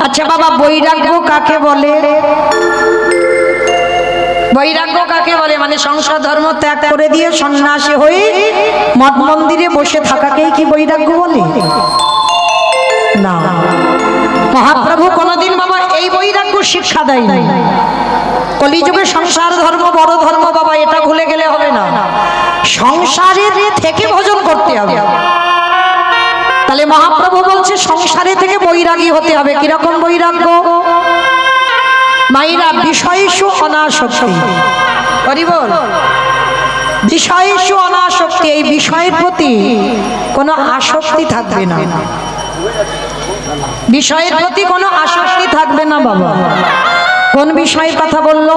আচ্ছা বাবা, বৈরাগ্য কাকে বলে? বৈরাগ্য কাকে বলে? মানে সংসার ধর্ম ত্যাগ করে দিয়ে সন্ন্যাসী হয়ে মঠ মন্দিরে বসে থাকাকেই কি বৈরাগ্য বলে? না, মহাপ্রভু কোনদিন বাবা এই বৈরাগ্য শিক্ষা দেয়নি। কলিযুগে সংসার ধর্ম বড় ধর্ম বাবা, এটা ভুলে গেলে হবে না। সংসারের থেকে ভজন করতে হবে। তাহলে মহাপ্রভু বলছে সংসারে থেকে বৈরাগী হতে হবে। কিরকম বৈরাগ্য? মাইরা বিষয়েষু অনাসক্তি। হরি বল। বিষয়েষু অনাসক্তি, এই বিষয়ের প্রতি কোনো আসক্তি থাকবে না। বিষয়ের প্রতি কোনো আসক্তি থাকবে না বাবা। কোন বিষয়ের কথা বললো?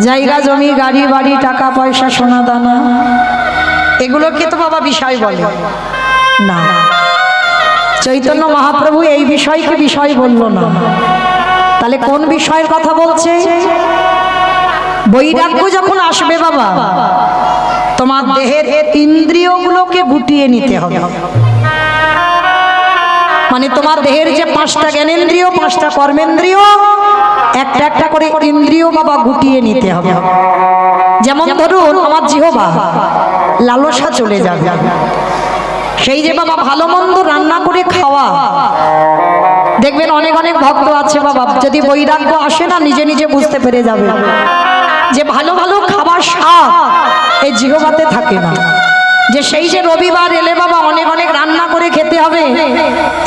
জায়গা জমি গাড়ি বাড়ি টাকা পয়সা সোনা দানা, এগুলোকে তো বাবা বিষয় বলে না। চৈতন্য মহাপ্রভু এই বিষয়কে বিষয় বলল না। তাহলে কোন বিষয়ের কথা বলছে? বৈরাগ্য যখন আসবে বাবা, তোমার দেহের ইন্দ্রিয়গুলোকে গুটিয়ে নিতে হবে। মানে তোমার দেহের যে পাঁচটা জ্ঞানেন্দ্রিয়, পাঁচটা কর্মেন্দ্রিয়, একটা একটা করে ইন্দ্রিয় বাবা গুটিয়ে নিতে হবে। যেমন ধরুন আমার জিহ্বা, লালসা চলে যাবে। সেই যে বাবা ভালো মন্দ রান্না করে খাওয়া, দেখবেন অনেক অনেক ভক্ত আছে বাবা, যদি বৈরাগ্য আসে না নিজে নিজে বুঝতে পেরে যাবে যে ভালো ভালো খাবার স্বাদ এই জিহ্বাতে থাকে না। যে সেই যে রবিবার এলে বাবা অনেক অনেক রান্না করে খেতে হবে,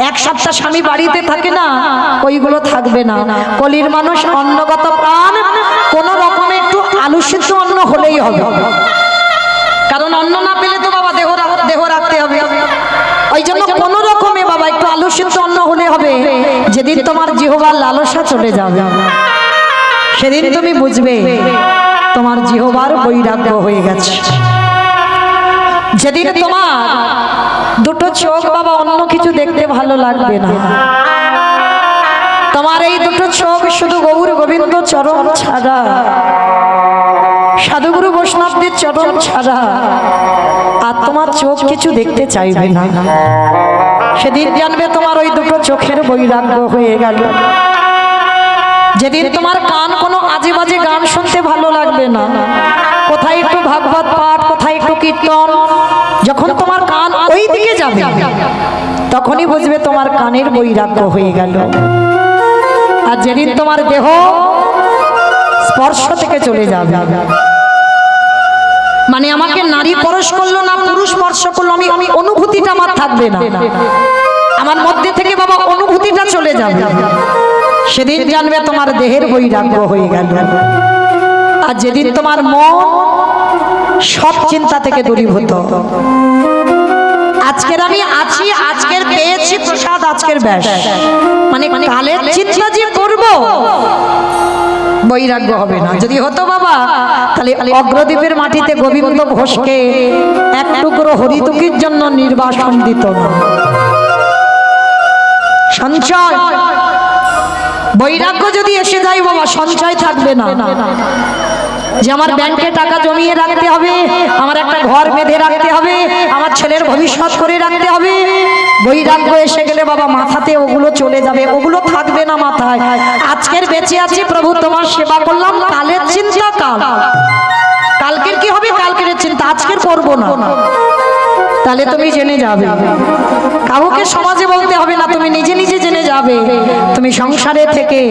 এক সপ্তাহ স্বামী বাড়িতে থাকে না, ওইগুলো থাকবে না। কলির মানুষ অন্নগত প্রাণ, কোন রকমে একটু আলু সিদ্ধ অন্ন হলেই হবে। কারণ অন্ন না পেলে তো বাবা দেহ রাখতে হবে। ওই জন্য কোন রকমে বাবা একটু আলু সিদ্ধ অন্ন হলে হবে। যেদিন তোমার জিহ্বার লালসা চলে যাবে, সেদিন তুমি বুঝবে তোমার জিহ্বার বৈরাগ্য হয়ে গেছে। যেদিন তোমার দুটো চোখ বাবা অন্য কিছু দেখতে ভালো লাগবে না, তোমার এই দুটো চোখ শুধু গৌর গোবিন্দ চরণ ছাড়া, সাধুগুরু বৈষ্ণবদের চরণ ছাড়া আর তোমার চোখ কিছু দেখতে চাইবে না, সেদিন জানবে তোমার ওই দুটো চোখের বৈরাগ্য হয়ে গেল। যেদিন তোমার কান কোনো আজে বাজে গান শুনতে ভালো লাগবে না, কোথায় একটু ভাগবত পাঠ, কোথায় একটু কীর্তন, যখন তোমার কান ওই দিকে যাবে তখনই বুঝবে তোমার কানের বৈরাগ্য হয়ে গেল। আর যেদিন তোমার দেহ স্পর্শ থেকে চলে যাবে, মানে আমাকে নারী পরশ করলো না পুরুষ স্পর্শ করলো, আমি অনুভূতিটা আমার থাকবে না, আমার মধ্যে থেকে বাবা অনুভূতিটা চলে যাবে, সেদিন জানবে তোমার দেহের বৈরাগ্য হয়ে গেল। আর যেদিন তোমার মন সব চিন্তা থেকে দূরীভূত, আজকের আমি আছি, আজকের পেয়েছি প্রসাদ, আজকের ব্যাস, মানে কালের চিন্তা যে করব বৈরাগ্য হবে না। যদি হতো বাবা তাহলে অগ্রদ্বীপের মাটিতে গোবিন্দ ঘোষকে এক টুকরো হরিতুকির জন্য নির্বাসন দিত না। সঞ্চয় বৈরাগ্য যদি এসে যায় বাবা, সঞ্চয় থাকবে না। যে আমার ব্যাংকে টাকা জমিয়ে রাখতে হবে, আমার একটা ঘর বেঁধে রাখতে হবে, আমার ছেলের ভবিষ্যৎ করে রাখতে হবে, বৈরাগ্য এসে গেলে বাবা মাথাতে ওগুলো চলে যাবে, ওগুলো থাকবে না মাথায়। আজকের বেঁচে আছি প্রভু তোমার সেবা করলাম, কালের চিন্তা কালকের কি হবে কালকের চিন্তা আজকের করবো না, তাহলে তুমি জেনে যাবে। কাউকে সমাজে বলতে হবে না, তুমি নিজে নিজে জেনে যাবে তুমি সংসারে থেকে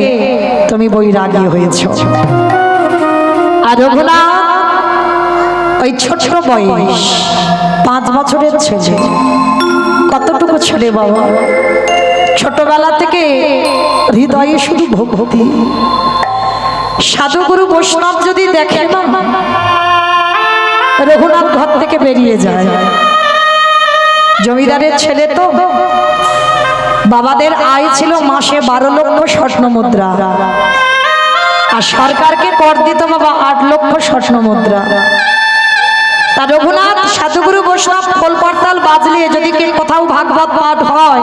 তুমি বৈরাগী হয়েছ। আর রঘুনাথ ওই ছোট বয়স 5 বছরের ছেলে, কতটুকু ছেলে বাবা, ছোটবেলা থেকে হৃদয়ে শুধু ভক্তি। সাধুগুরু বৈষ্ণব যদি দেখে না, রঘুনাথ ঘর থেকে বেরিয়ে যায়। জমিদারের ছেলে তো, বাবাদের আয় ছিল মাসে 12 লক্ষ স্বর্ণ মুদ্রা, আর সরকারকে কর দিত বাবা 8 লক্ষ স্বর্ণ মুদ্রা। তা রঘুনাথ সাধুগুরু বৈষ্ণব খোল করতাল বাজলে যদি কোথাও ভাগবত পাঠ হয়,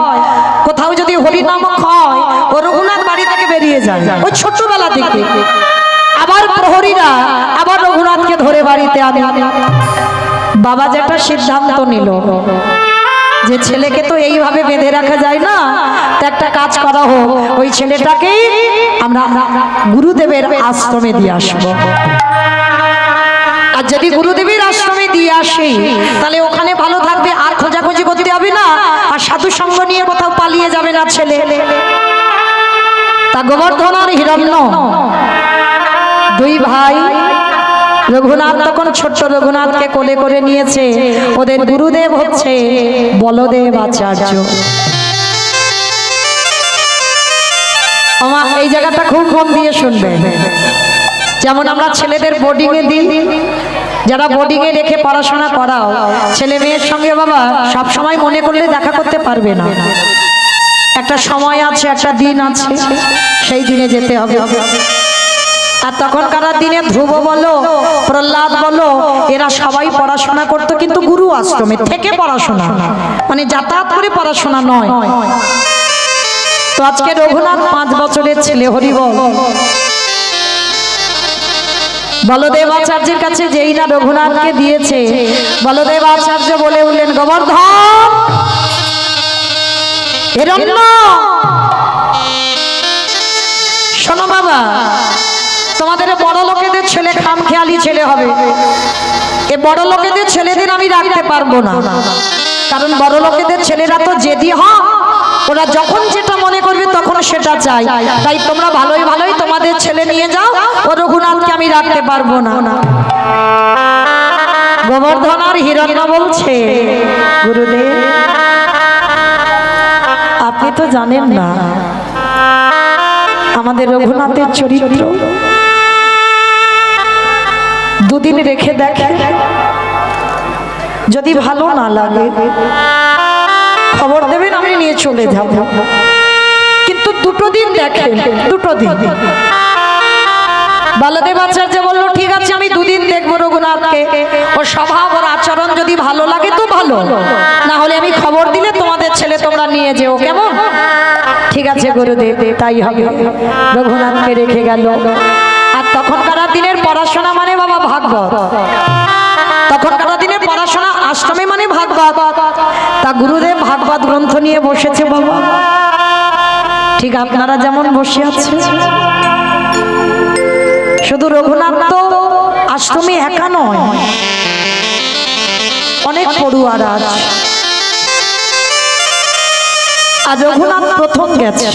কোথাও যদি হরিনাম হয়, ও রঘুনাথ বাড়ি থেকে বেরিয়ে যায় ওই ছোটবেলা থেকে। আবার প্রহরীরা আবার রঘুনাথকে ধরে বাড়িতে আনে। বাবা যেটা সিদ্ধান্ত নিল যে ছেলেকে তো এইভাবে বেঁধে রাখা যায় না, তো একটা কাজ করা হোক, ওই ছেলেটাকেই আমরা গুরুদেবের আশ্রমে দিয়ে আসবো। আর যদি গুরুদেবের আশ্রমে দিয়ে আসি তাহলে ওখানে ভালো থাকবে, আর খোঁজাখুঁজি করতে হবে না, আর সাধু সঙ্গ নিয়ে কোথাও পালিয়ে যাবে না ছেলে। তা গোবর্ধন আর হিরণ্য দুই ভাই, রঘুনাথ তখন ছোট্ট রঘুনাথকে কোলে করে নিয়েছে। ওদের গুরুদেব হচ্ছে বলদেব আচার্য। আমার এই জায়গাটা খুব মন দিয়ে শুনবে। যেমন আমরা ছেলেদের বোর্ডিং এ দিই, যারা বোর্ডিং এ রেখে পড়াশোনা করাও, ছেলে মেয়ের সঙ্গে বাবা সব সময় মনে করলে দেখা করতে পারবে না, একটা সময় আছে, একটা দিন আছে, সেই দিনে যেতে হবে। আর তখনকার দিনে ধ্রুব বলো, প্রহ্লাদ বলো, এরা সবাই পড়াশোনা করতো, কিন্তু গুরু আশ্রমে থেকে পড়াশোনা, মানে যাতায়াত করে পড়াশোনা নয়। তো আজকে রঘুনাথ 5 বছরের ছেলে, হরিবল। বলদেব আচার্যের কাছে যেই না রঘুনাথকে দিয়েছে, বলদেব আচার্য বলে উঠলেন, গোবর্ধন, হিরণ্য, শোনো বাবা, তোমাদের বড় লোকেদের ছেলে খামখেয়ালি ছেলে হবে। এ বড় লোকেদের ছেলেদের আমি রাখতে পারবো না, কারণ বড় লোকেদের ছেলেরা তো জেদি হয়, ওরা যখন যেটা মনে করবে তখন সেটা চাই। তাই তোমরা ভালোই ভালোই তোমাদের ছেলে নিয়ে যাও, ও রঘুনাথকে আমি রাখতে পারবো না। গোবর্ধন আর হিরণ্য বলছে, গুরুদেব আপনি তো জানেন না আমাদের রঘুনাথের চরিত্র, দুদিন রেখে দেখে, যদি ভালো না লাগে খবর দেবেন, আমি নিয়ে চলে যাব, কিন্তু 2 দিন দেখেন, 2 দিন। বলদেব আচার্য বলল, ঠিক আছে আমি 2 দিন দেখবো রঘুনাথকে, ওর স্বভাব ওর আচরণ যদি ভালো লাগে তো ভালো, না হলে আমি খবর দিলে তোমাদের ছেলে তোমরা নিয়ে যেও, কেমন? ঠিক আছে গুরুদেব, তাই হবে। রঘুনাথকে রেখে গেল। আর তখনকার দিনের পড়াশোনা মানে বাবা ভাগবত, তখনকার দিনের পড়াশোনা আশ্রমে মানে ভাগবত। তা গুরুদেব ভাগবত গ্রন্থ নিয়ে বসেছে বাবা, ঠিক আপনারা যেমন বসে আছেন। শুধু রঘুনাথ তো আশ্রমে একা নয়, অনেক পড়ুয়ারা আছে। আর রঘুনাথ প্রথম গেছে,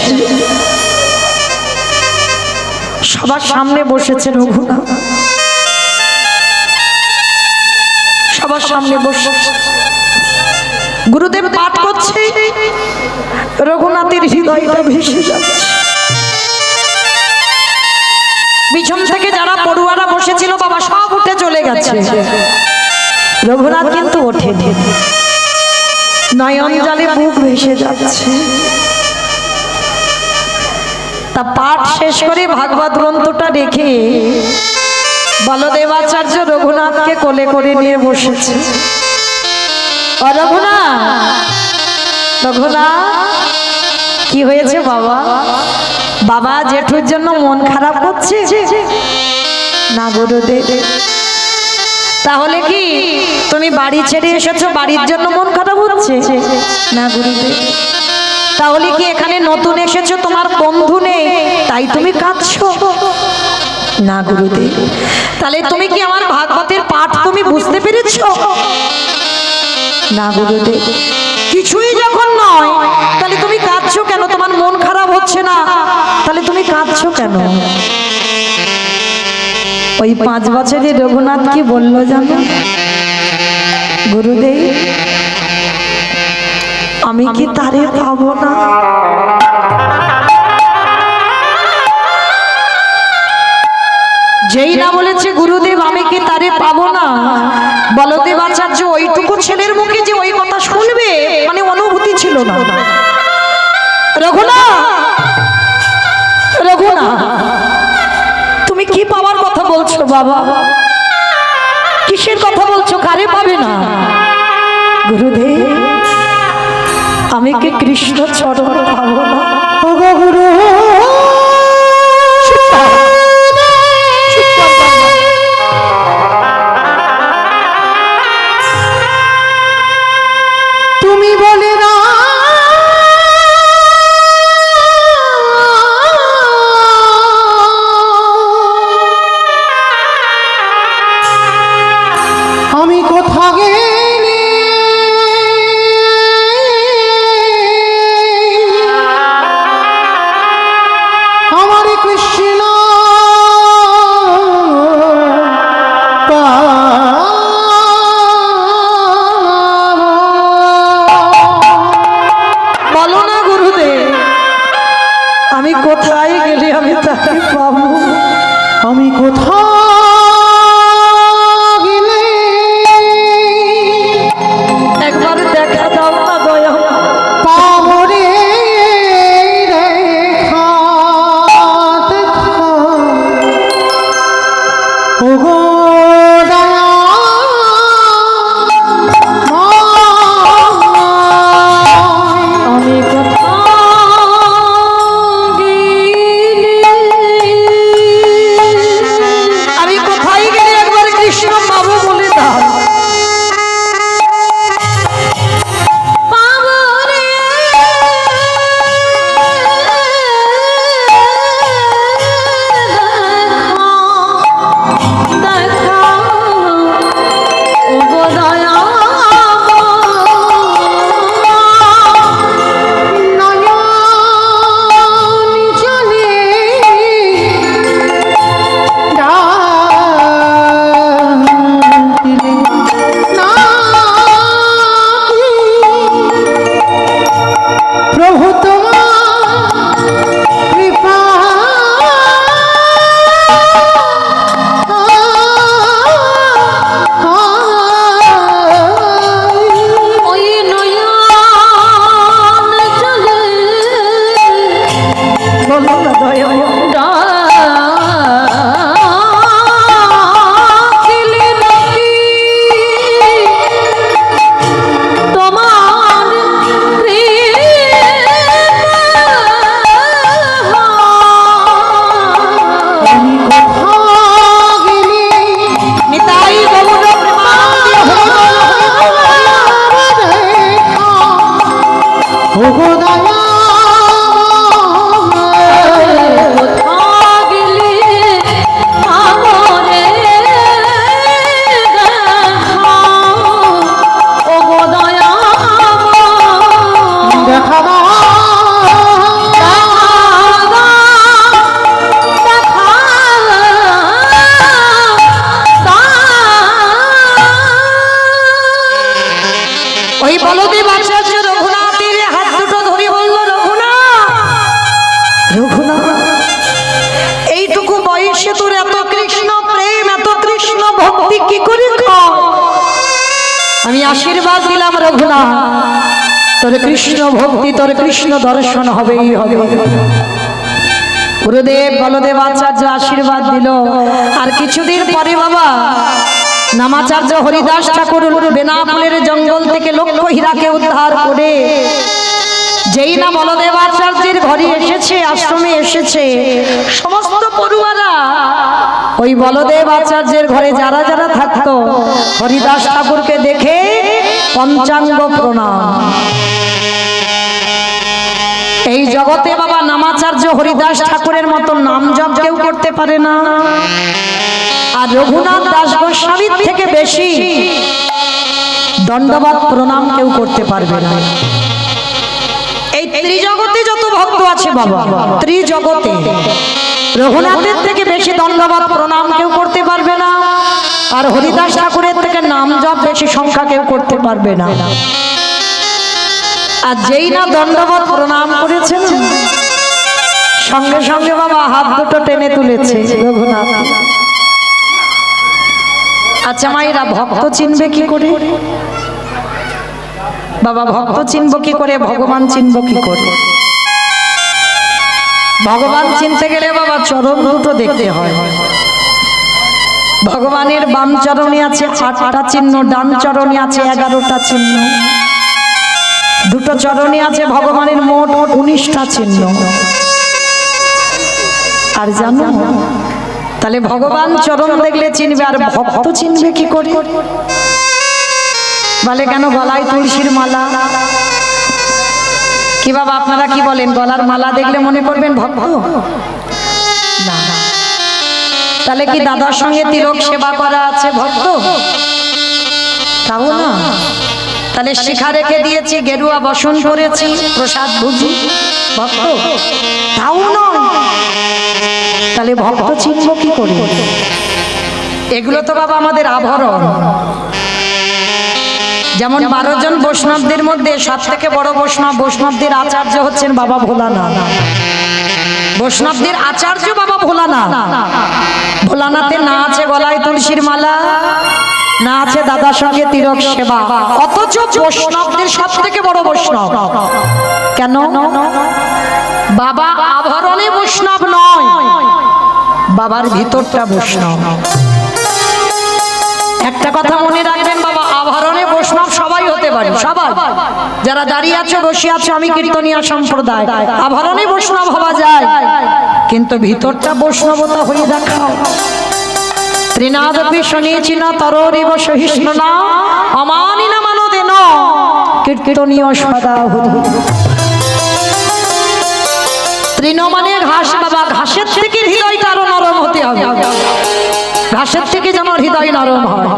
সবার সামনে বসেছে রঘুনাথ, সবার সামনে বসে গুরুদেব পাঠ করছে, রঘুনাথের হৃদয়টা ভেসে যাচ্ছে। পিছন থেকে যারা পড়ুয়ারা বসেছিল বাবা সব উঠে চলে গেছে, রঘুনাথ কিন্তু ওঠেনি, নয়ন জলে বুক ভেসে যাচ্ছে। তা পাঠ শেষ করে ভাগবত গ্রন্থটা রেখে বলদেবাচার্য রঘুনাথকে কোলে করে নিয়ে বসেছে। রঘুনাথ, রঘুনাথ কি হয়েছে বাবা? বাবা জেঠুর জন্য মন খারাপ হচ্ছে? না গুরুদেব। তাহলে কি তুমি বাড়ি ছেড়ে এসেছো, বাড়ির জন্য মন খারাপ হচ্ছে? না গুরুদেব। তাহলে কি এখানে নতুন এসেছো, তোমার বন্ধু নেই তাই তুমি কাঁদছো? না গুরুদেব। তাহলে তুমি কি আমার ভাগবতের পাঠ তুমি বুঝতে পেরেছো? না গুরুদেব। কিছুই যখন নয় তাহলে তুমি কাঁদছো কেন? তোমার মন খারাপ হচ্ছে না, তাহলে তুমি কাঁদছো কেন? ওই 5 বছরের রঘুনাথ কি বললো জানো? গুরুদেব আমি কি তারে পাবো না? যেই না বলেছে গুরুদেব আমি কি তারে পাবো না, বলদেব আচার্য ওইটুকু ছেলের মুখে যে ওই কথা শুনবে মানে অনুভূতি ছিল না। রঘুনাথ, রঘুনাথ তুমি কি পাওয়ার কথা বলছো বাবা? কিসের কথা বলছো? কারে পাবে না? গুরুদেব আমি কি কৃষ্ণ চরণ পাবো না? ওগো গুরু তুমি বলে গুরুদেব, আমি কোথায় গেলে আমি তাকে পাবো? আমি কোথায় গেলে একবার দেখা দাও না দয়া। পাবো রে রেখা দেখা ওগো দয়া আমি আমি কোথায় গেলে একবার কৃষ্ণ পাবো বলে দাও। প্রভু তোমার কৃপা ওই নয়ন চলে বলো না দয়া ডাকিলে নাকি তোমার আমি কোথায় গেলে নিতাই গৌর ওগো দয়া দেখা দাও ওই বলদেব আচার্য রঘুনাথের হাত দুটো ধরে বলল, রঘুনাথ, রঘুনাথ, এইটুকু বয়সে তোর এত কৃষ্ণ প্রেম, এত কৃষ্ণ ভক্তি কি করে হয়? আমি আশীর্বাদ দিলাম রঘুনাথ, তোর কৃষ্ণ ভক্তি, তোর কৃষ্ণ দর্শন হবেই হবে। গুরুদেব বলদেব আচার্য আশীর্বাদ দিল। আর কিছুদিন পরে বাবা নামাচার্য হরিদাস ঠাকুর বেনাপুলের জঙ্গল থেকে লক্ষ হীরাকে উদ্ধার করে যেই না বলদেব আচার্যের ঘরে এসেছে, আশ্রমে এসেছে, সমস্ত পড়ুয়ারা ওই বলদেব আচার্যের ঘরে যারা যারা থাকতো হরিদাস ঠাকুরকে দেখে পঞ্চাঙ্গ প্রণাম। এই জগতে বাবা নামাচার্য হরিদাস ঠাকুরের মতো নাম জপ কেউ করতে পারে না। আর রঘুনাথ দাস গোস্বামীর থেকে বেশি দণ্ডবাদ প্রণাম কেউ করতে পারবে না। এই ত্রিজগতে যত ভক্ত আছে বাবা, ত্রিজগতে রঘুনাথের থেকে বেশি দণ্ডবাদ প্রণাম কেউ করতে পারবে না। আর হরিদাস ঠাকুরের থেকে নাম জপ বেশি সংখ্যা কেউ করতে পারবে না। আর যেই না দণ্ডবাদ প্রণাম করেছেন, সঙ্গে সঙ্গে বাবা হাত দুটো টেনে তুলেছে রঘুনাথ। আচ্ছা মায়েরা, ভক্ত চিনবে কি করে বাবা? ভক্ত চিনব কি করে? ভগবান চিনব কি করে? ভগবান চিনতে গেলে বাবা চরণ দুটো দেখতে হয়। ভগবানের বাম চরণে আছে 8টা চিহ্ন, ডান চরণে আছে 11টা চিহ্ন। দুটো চরণে আছে ভগবানের মোট 19টা চিহ্ন। আর জানো, তাহলে ভগবান চরণ দেখলে চিনবে, আর ভক্ত চিনবে কি করে? বলে কেন গলায় তুলসীর মালা? কি বাবা আপনারা কি বলেন? গলার মালা দেখলে মনে করবেন ভক্ত? না। তাহলে কি দাদার সঙ্গে তিলক সেবা করা আছে ভক্ত? তাও না। তাহলে শিখা রেখে দিয়েছি, গেরুয়া বসন করেছি, প্রসাদ ভুজি, ভক্ত? তাও নয়। তাহলে ভক্ত চিনব কি করে? এগুলো তো বাবা আমাদের আভরণ। যেমন 12 জন বৈষ্ণবদের মধ্যে সব থেকে বড় বৈষ্ণবদের আচার্য হচ্ছেন বাবা ভোলানাথ। বৈষ্ণবদের আচার্য বাবা ভোলানাথ। ভোলানাথের না আছে গলায় তুলসীর মালা, না আছে দাদার সঙ্গে তিলক সেবা, অথচ বৈষ্ণবদের সব থেকে বড় বৈষ্ণব। কেন? বাবা আভরণে বৈষ্ণব নয়, বাবার ভিতরটা বৈষ্ণব। একটা কথা মনে রাখবেন, বাবা আভরণে বৈষ্ণব সবাই হতে পারে, সবাই। যারা দাঁড়িয়ে আছো বসে আছো, আমি কীর্তনিয়া সম্প্রদায়, আভরণে বৈষ্ণব হওয়া যায়, কিন্তু ভিতরটা বৈষ্ণবতা হয়ে দেখাও। ত্রিনাদপি শুনেছি না তররিব সহিষ্ণু না অমানি না মানদেন কীর্তনীয় সদা হুধু। তৃণ মানে ঘাস বাবা, ঘাসের থেকে হৃদয়টা আরো নরম হতে হবে, ঘাসের থেকে যেন হৃদয় নরম হয়।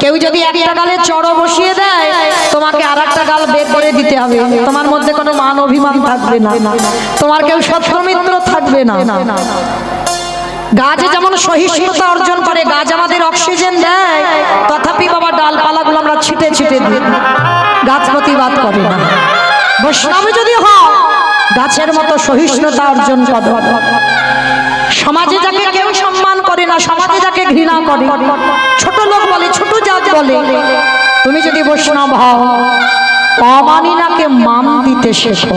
কেউ যদি একটা গালে চড় বসিয়ে দেয়, তোমাকে আর একটা গাল বের করে দিতে হবে। তোমার মধ্যে কোনো মান অভিমান থাকবে না, তোমার কেউ সৎমিত্র থাকবে না। গাছ যেমন সহিষ্ণুতা অর্জন করে, গাছ আমাদের অক্সিজেন দেয়, তথাপি বাবা ডালপালাগুলো আমরা ছিটে ছিটে দিই, গাছ প্রতিবাদ করে না। বৈষ্ণব যদি হও, গাছের মতো সহিষ্ণুতা অর্জন করো। সমাজে যাকে কেউ সম্মান করে না, সমাজে যাকে ঘৃণা করে, ছোট লোক বলে, ছোট জাত বলে, তুমি যদি বৈষ্ণব হও, অমানিনাকে মান দিতে শেখো,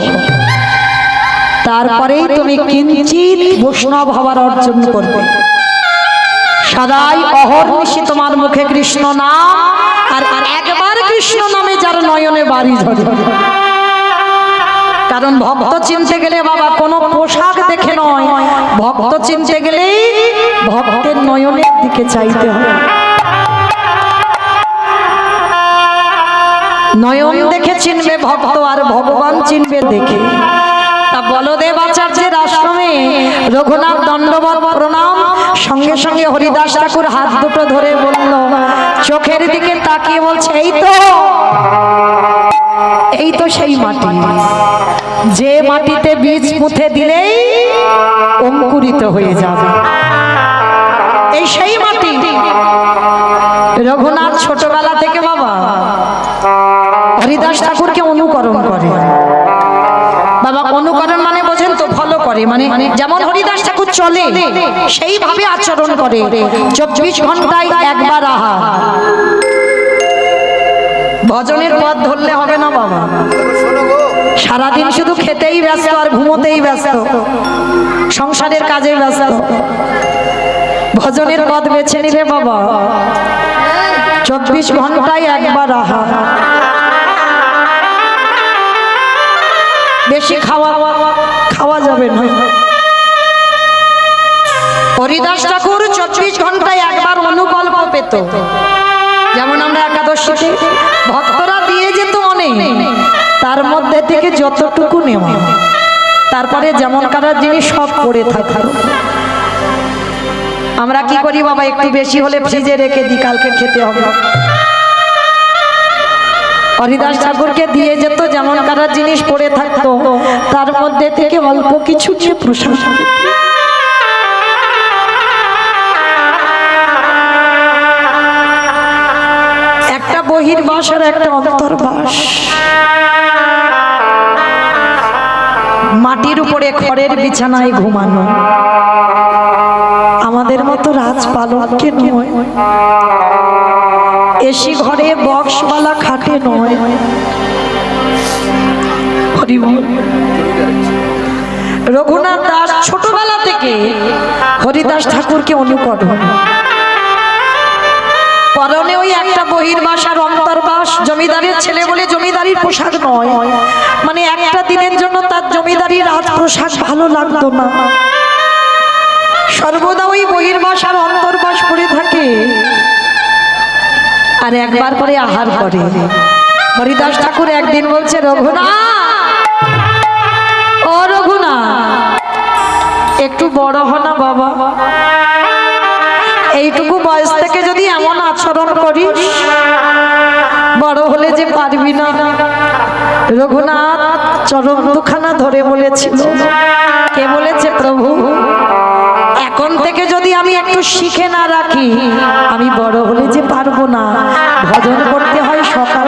তারপরেই তুমি কিঞ্চিত বৈষ্ণব হওয়ার অর্জন করবে। সদাই অহর্নিশি তোমার মুখে কৃষ্ণ নাম, আর একবার কৃষ্ণ নামে যার নয়নে বাড়ি ধরে। কারণ ভক্ত চিনতে গেলে বাবা কোনো পোশাক দেখে নয়, ভক্ত চিনতে গেলেই ভক্তের নয়নের দিকে চাইতে হবে। নয়ন দেখে চিনবে ভক্ত, আর ভগবান চিনবে দেখে। তা বলদেব আচার্যের আশ্রমে রঘুনাথ দণ্ডবত প্রণাম, সঙ্গে সঙ্গে হরিদাস ঠাকুর হাত দুটো ধরে বলল, চোখের দিকে তাকিয়ে বলছে, এই তো সেই মাটি, যে মাটিতে বীজ পুঁতে দিলেই অঙ্কুরিত হয়ে যাবে। এই সেই মাটি। রঘুনাথ ছোটবেলা থেকে বাবা হরিদাস ঠাকুরকে অনুকরণ করে। বাবা অনুকরণ মানে বোঝেন তো, ফলো করে, মানে যেমন হরিদাস ঠাকুর চলে সেইভাবে আচরণ করে। 24 ঘন্টায় একবার আহার। ভজনের পথ ধরলে হবে না বাবা, সারাদিন শুধু খেতেই ব্যস্ত আর ঘুমোতেই ব্যস্ত, সংসারের কাজে ব্যস্ত। ভজনের পথ বেছে নিলে বাবা 24 ঘন্টায় একবার আহার। বেশি খাওয়া যাবে না। হরিদাস ঠাকুর 24 ঘন্টায় একবার অনুকল্প পেত। যেমন আমরা একাদশীতে ভক্তরা দিয়ে যেত অনেক, তার মধ্যে থেকে যতটুকু নেওয়া, তারপরে যেমন কারার জিনিস সব পড়ে থাকতো। আমরা কি করি বাবা, একটু বেশি হলে ফ্রিজে রেখে দিই, কালকে খেতে হবে। হরিদাস ঠাকুরকে দিয়ে যেত যেমন কারার জিনিস পড়ে থাকতো, তার মধ্যে থেকে অল্প কিছু নিয়ে প্রসাদ। একটা বহির্বাস আর একটা অন্তর্বাস। মাটির উপরে খড়ের বিছানায় ঘুমানো, আমাদের মতো রাজপালককে নয়, এসি ঘরে বক্সওয়ালা খাটে নয়। রঘুনাথ দাস ছোটবেলা থেকে হরিদাস ঠাকুরকে অনুকরণ। পরনে ওই একটা বহির্বাস আর অন্তর্বাস। জমিদারের ছেলে বলে জমিদারির পোশাক নয়, মানে একটা দিনের জন্য তার জমিদারির রাজ পোশাক ভালো লাগতো না, সর্বদা ওই বহির্বাস আর অন্তর্বাস পরে থাকে, আর একবার করে আহার করে। হরিদাস ঠাকুর একদিন বলছে, রঘুনাথ, ও রঘুনাথ, একটু বড় হ না বাবা, এইটুকু বয়স থেকে যদি এমন আচরণ করিস, বড় হলে যে পারবি না। রঘুনাথ চরম দুখানা ধরে বলেছিল, কে বলেছে? প্রভু, এখন থেকে যদি আমি একটু শিখে না রাখি, আমি বড় হলে যে পারবো না। ভজন করতে হয় সকাল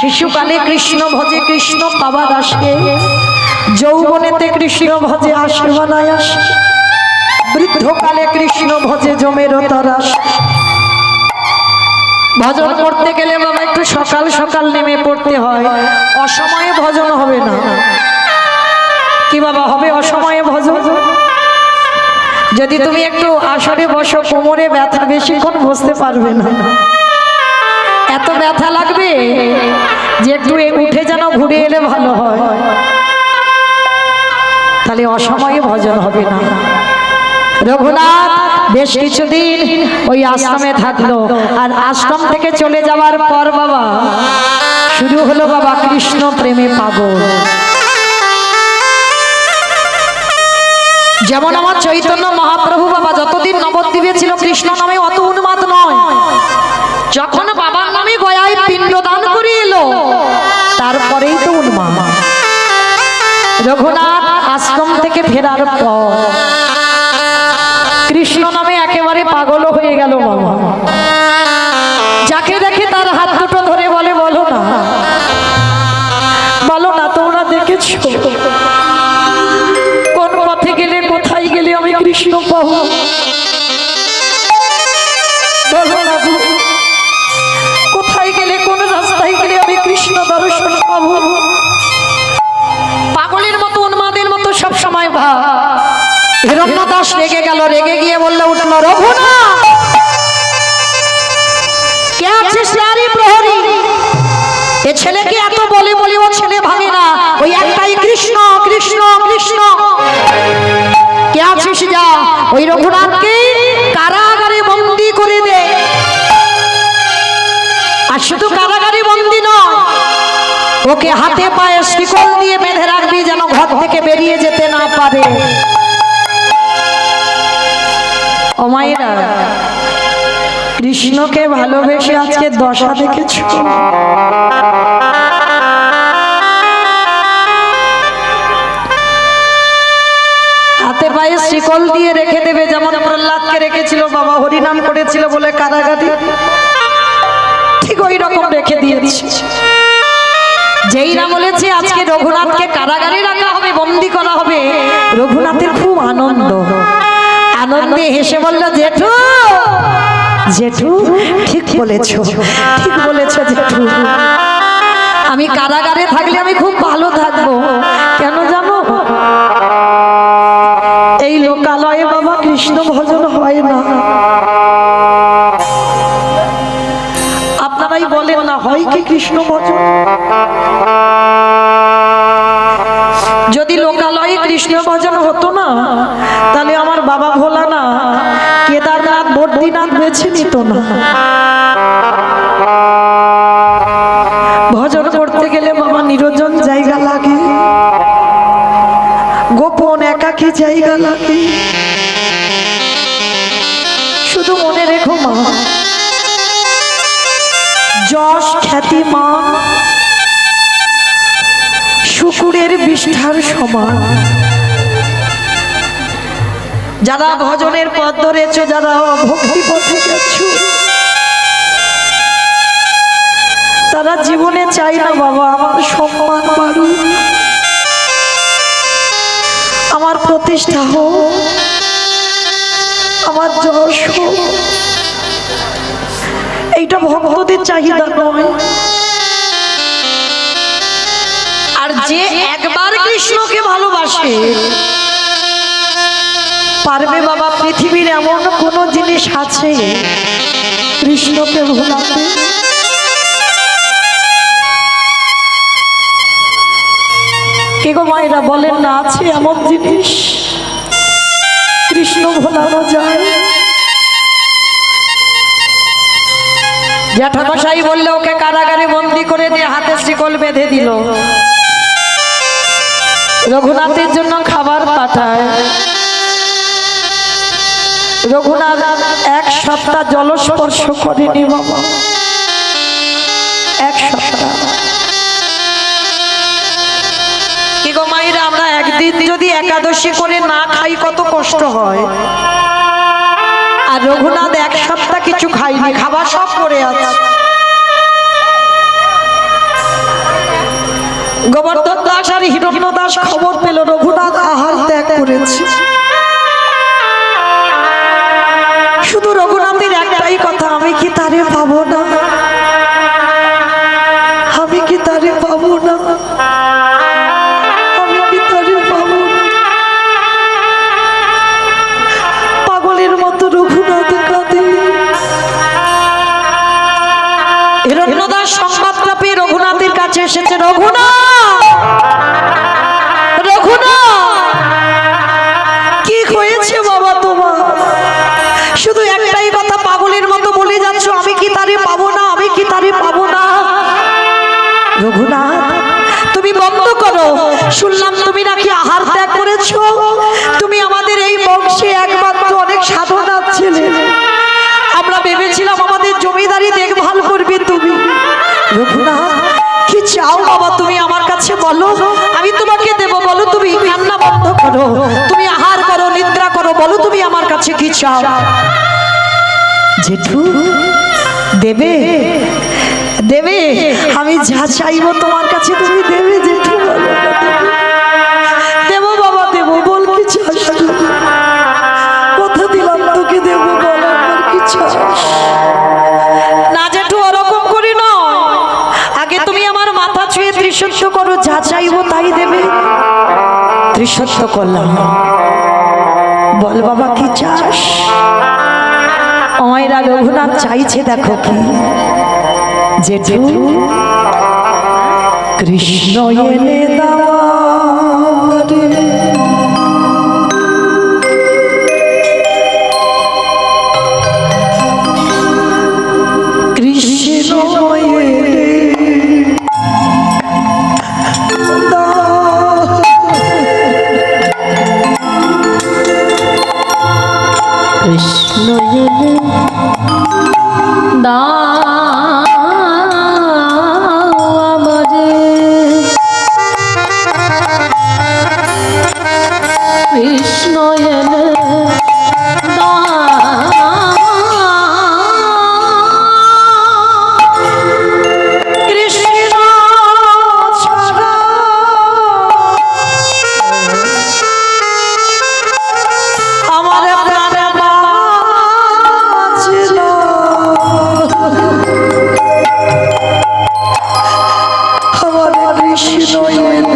শিশুকালে কৃষ্ণ ভজে কৃষ্ণ পাবার আসে, যৌবনেতে কৃষ্ণ ভজে আসে বানায় আসে, বৃদ্ধকালে কৃষ্ণ ভজে জমের তরাস। ভজন করতে গেলে বাবা একটু সকাল সকাল নেমে পড়তে হয়, অসময়ে ভজন হবে না। কি বাবা হবে অসময়ে ভজন? যদি তুমি একটু আসরে বসো, কোমরে ব্যথা, বেশিক্ষণ বসতে পারবে না, এত ব্যথা লাগবে যে একটু উঠে যেন ঘুরে এলে ভালো হয়, তাহলে অসময়ে ভজন হবে না। রঘুনাথ বেশ কিছুদিন ওই আশ্রমে থাকলো, আর আশ্রম থেকে চলে যাওয়ার পর বাবা শুরু হলো বাবা কৃষ্ণ প্রেমে পাগল। যেমন আমার চৈতন্য মহাপ্রভু বাবা যতদিন নবদ্বীপে ছিল কৃষ্ণ নামে অত উন্মাদ নয়, যখন বাবার নামে গয়ায় পিণ্ডদান করে এলো তারপরেই তো উন্মাদ। রঘুনাথ আশ্রম থেকে ফেরার পর কৃষ্ণ নামে একেবারে পাগল হয়ে গেল বাবা। যাকে দেখে তার হাত দুটো ধরে বলে, বলো না, বলো না, তোমরা দেখেছো কোন পথে গেলে, কোথায় গেলে আমি কৃষ্ণ পাবো? বলো না, কোথায় গেলে, কোন রাস্তায় গেলে আমি কৃষ্ণ দর্শন পাবো? পাগলের মতো উন্মাদের মতো সব সময় ভাব। হিরণ্যদাস রেগে গেল, রেগে গিয়ে বললে উঠলো, রঘুনাথ কে আছিস নারী প্রহরী? এ ছেলেকে এত বলে বলে ও ছেলে ভাঙে না, ওই একটাই কৃষ্ণ কৃষ্ণ কৃষ্ণ। কে আছিস যা ওই রঘুনাথকে কারাগারে বন্দী করে দে। আর শুধু কারাগারে বন্দী নয়, ওকে হাতে পায়ে শিকল দিয়ে বেঁধে রাখবি যেন ঘর থেকে বেরিয়ে যেতে না পারে। ও মায়েরা, কৃষ্ণকে ভালোবেসে আজকে দশা দেখেছ? হাতে পায়ে শিকল দিয়ে রেখে দেবে, যেমন প্রহ্লাদকে রেখেছিল বাবা, হরিনাম করেছিল বলে কারাগারে, ঠিক ওই রকম রেখে দিয়েছে। যেই না বলেছে আজকে রঘুনাথকে কারাগারে রাখা হবে, বন্দী করা হবে, রঘুনাথের খুব আনন্দ। আনন্দে হেসে বলল, জেঠু জেঠু ঠিক বলেছো, ঠিক বলেছো জেঠু, আমি কারাগারে থাকলে আমি খুব ভালো থাকবো। কেন জানো? এই লোকালয়ে বাবা কৃষ্ণ ভজন হয় না। আপনারাই বলেন না, হয় কি কৃষ্ণ ভজন? যদি লোকালয়ে কৃষ্ণ ভজন হতো না, তাহলে আমার বাবা ভোলা না কেদারনাথ বদ্রীনাথ বেছে নিত না। ভজন করতে গেলে বাবা নিরঞ্জন জায়গা লাগে, গোপন একাকী জায়গা লাগে। শুধু মনে রেখো মা, যশ খ্যাতি মান শুকুরের বিষ্ঠার সমান। যারা ভজনের পথ ধরেছ, যারা ভক্তি পথে গেছ, তারা জীবনে চাই না বাবা আমার সম্মান বাড়ুক, আমার প্রতিষ্ঠা হোক, আমার যশ হোক। এইটা ভক্তদের চাহিদা নয়। আর যে একবার কৃষ্ণকে ভালোবাসে, পারবে বাবা পৃথিবীর এমন কোন জিনিস আছে কৃষ্ণকে ভোলাতে? কে গো মায়েরা বলেন না, আছে এমন জিনিস কৃষ্ণ ভোলানো যায়? জ্যাঠামশাই বললে ওকে কারাগারে বন্দী করে দিয়ে হাতে শিকল বেঁধে দিল। রঘুনাথের জন্য খাবার পাঠায়। রঘুনাথ এক সপ্তাহ জলস্পর্শ করেনি বাবা, এক সপ্তাহ। কি গো মায়েরা, আমরা একদিন যদি একাদশী করে না খাই কত কষ্ট হয়। আর রঘুনাথ এক সপ্তাহ কিছু খাইনি, খাবার সব করে আছে। গোবর্ধন দাস আর হিরণ্য দাস খবর পেল রঘুনাথ আহার ত্যাগ করেছে। শুধু রঘুনাথের একটাই কথা, আমি কি তারে পাবো না, আমি কি তারে পাবো না, আমি কি তারে পাবো না। পাগলের মতো রঘুনাথ কাঁদে। হিরণ্যদাস সংবাদটা পেয়ে রঘুনাথের কাছে এসেছে। রঘুনাথ, রঘুনাথ, কি হয়েছে বাবা তোমার? শুধু একটাই কথা পাগলের মতো বলে যাচ্ছ, আমি কি তারে পাবো না, আমি কি তারে পাবো না। রঘুনাথ, তুমি বন্ধ করো। শুনলাম তুমি নাকি আহার ত্যাগ করেছো। তুমি আমাদের এই বংশে একমাত্র অনেক সাধনা ছেলে। আমরা ভেবেছিলাম আমাদের জমিদারি দেখভাল করবে তুমি। রঘুনাথ, কি চাও বাবা তুমি আমার কাছে বলো, আমি তোমাকে দেব। বলো তুমি কান্না বন্ধ করো, তুমি আহার করো, নিদ্রা করো, বলো তুমি আমার কাছে কি চাও। জেঠু, দেবে দেবে, আমি যা চাইবো তোমার কাছে তুমি দেবে জেঠু। বলো না, দেবো বাবা দেবো, বল কি চাস, কথা দিলাম তোকে দেবো, বল আমার কি চাস। না জেঠু, ওরকম করি নয়, আগে তুমি আমার মাথা ছুঁয়ে ত্রিসত্য করো, যা চাইবো তাই দেবে। ত্রিসত্য করলাম, বল বাবা কি চাস। অয়রা রঘুনাথ চাইছে, দেখো কি, জেঠু কৃষ্ণ এলে দাওয়ারে, কৃষ্ণ এলে কৃষ্ণ এলে কৃষ্ণ এলে কৃষ্ণ ছাড়া আমার প্রাণ বাঁচে না। আমার কৃষ্ণ এলে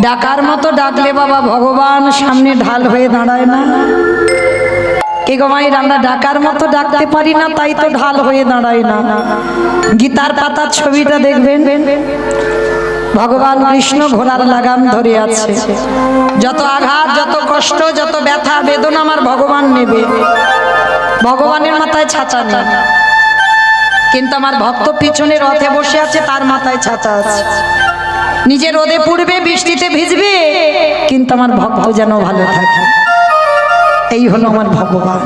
ডাকার মতো ডাকলে বাবা ভগবান সামনে ঢাল হয়ে দাঁড়ায় না? কে গো মায়ের, আমরা ডাকার মতো ডাকতে পারি না, তাই তো ঢাল হয়ে দাঁড়ায় না। গীতার পাতার ছবিটা দেখবেন, ভগবান কৃষ্ণ ঘোড়ার লাগাম ধরে আছে। যত আঘাত, যত কষ্ট, যত ব্যথা বেদনা আমার ভগবান নেবে। ভগবানের মাথায় ছাতা নেই, কিন্তু আমার ভক্ত পিছনে রথে বসে আছে, তার মাথায় ছাতা আছে। নিজে রোদে পুড়বে, বৃষ্টিতে ভিজবে, কিন্তু আমার ভক্ত যেন ভালো থাকে। এই হলো আমার ভগবান।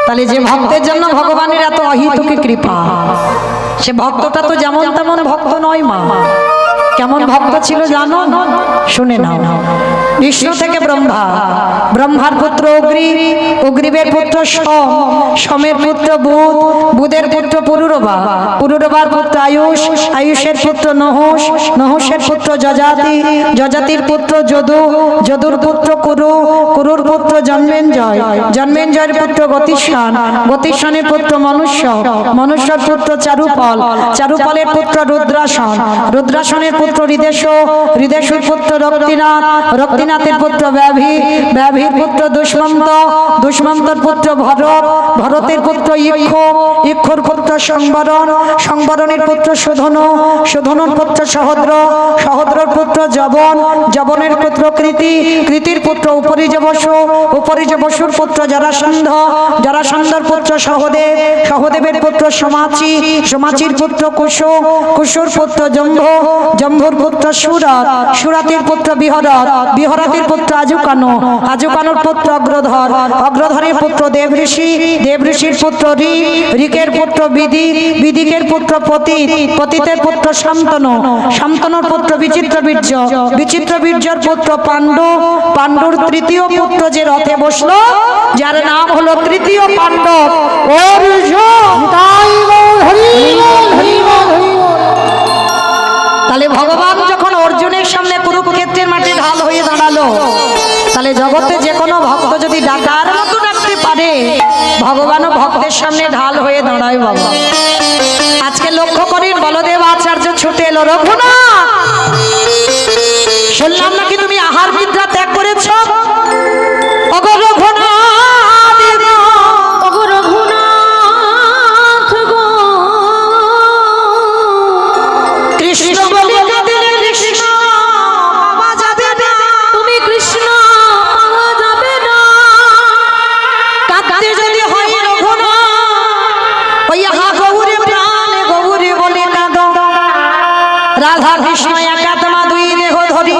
তাহলে যে ভক্তের জন্য ভগবানের এত অহিতুকি কৃপা, সে ভক্তটা তো যেমন তেমন ভক্ত নয় মা। কেমন ভক্ত ছিল জানো? শুনে নাও। বিষ্ণু থেকে ব্রহ্মা, ব্রহ্মার পুত্র অগ্নি, অগ্নিবের পুত্র সোম, সোমের পুত্র বুধ, বুধের পুত্র পুরুরবা, পুরুরবার পুত্র আয়ুষ, আয়ুষের পুত্র নহুষ, নহুষের পুত্র যজাতি, যজাতির পুত্র যদু, যদুর পুত্র কুরু, কুরুর পুত্র জন্মেঞ্জয়, জন্মেঞ্জয়ের পুত্র গতিষ্ঠান, গতিষ্ঠানের পুত্র মনুষ্য, মনুষ্যর পুত্র চারুপল, চারুপলের পুত্র রুদ্রাসন, রুদ্রাসনের পুত্র হৃদেশ, হৃদেশুর পুত্র রক্তিনাথ, রক্তিনাথের পুত্র ব্যাভি, ব্যাভির পুত্র দুষ্মন্ত, দুষ্মন্তর পুত্র ভরত, ভরতের পুত্র ইক্ষু, ইক্ষুর পুত্র সংবরণ, সংবরণের পুত্র সুধনু, সুধনুর পুত্র সহদ্র, সহদ্রর পুত্র জবন, জবনের পুত্র কৃতি, কৃতির পুত্র উপরিজ বসু, উপরিজ বসুর পুত্র জরাসন্ধ, জরাসন্ধর পুত্র সহদেব, সহদেবের পুত্র সমাচি, সমাচির পুত্র কুশু, কুশুর পুত্র জম্ভ, জম্ভুর পুত্র সুরত, সুরাতির পুত্র বিহরত, বিহরতির পুত্র আজুকানু, আজুকানুর পুত্র অগ্রধর, অগ্রধরের পুত্র দেবঋষি, দেবঋষির পুত্র ঋক, ঋকের পুত্র বিদি, বিদিকের পুত্র পতিত, পতিতের পুত্র শান্তনু, শান্তনুর পুত্র বিচিত্রবীর্য, বিচিত্রবীর্যর পুত্র পাণ্ডু, পাণ্ডুর তৃতীয় পুত্র যে রথে বসলো, যার নাম হলো তৃতীয় পাণ্ডব অর্জুন। তাহলে ভগবান যখন অর্জুনের সামনে কুরুক্ষেত্রের মাঠে ঢাল হয়ে দাঁড়ালো, তাহলে জগতে যে কোনো ভক্ত যদি ডাকার মতো ডাকতে পারে, ভগবানও ভক্তের সামনে ঢাল হয়ে দাঁড়ায় বাবা। আজকে লক্ষ্য করি বলদেব আচার্য ছুটে এলো, রঘুনাথ শুনলাম নাকি তুমি আহার নিদ্রা ত্যাগ করেছ? ওগো রঘুনাথ, ওগো রঘুনাথ গো, কৃষ্ণ বলে কাঁদিলে কৃষ্ণ পাওয়া যাবে না, তুমি কৃষ্ণ পাওয়া যাবে না। কাঁদতে যদি হয় রঘুনাথ, ওই আহা গৌরে প্রাণে গৌরে বলে কাঁদো। রাধা কৃষ্ণ একাত্মা দুই দেহ ধরি,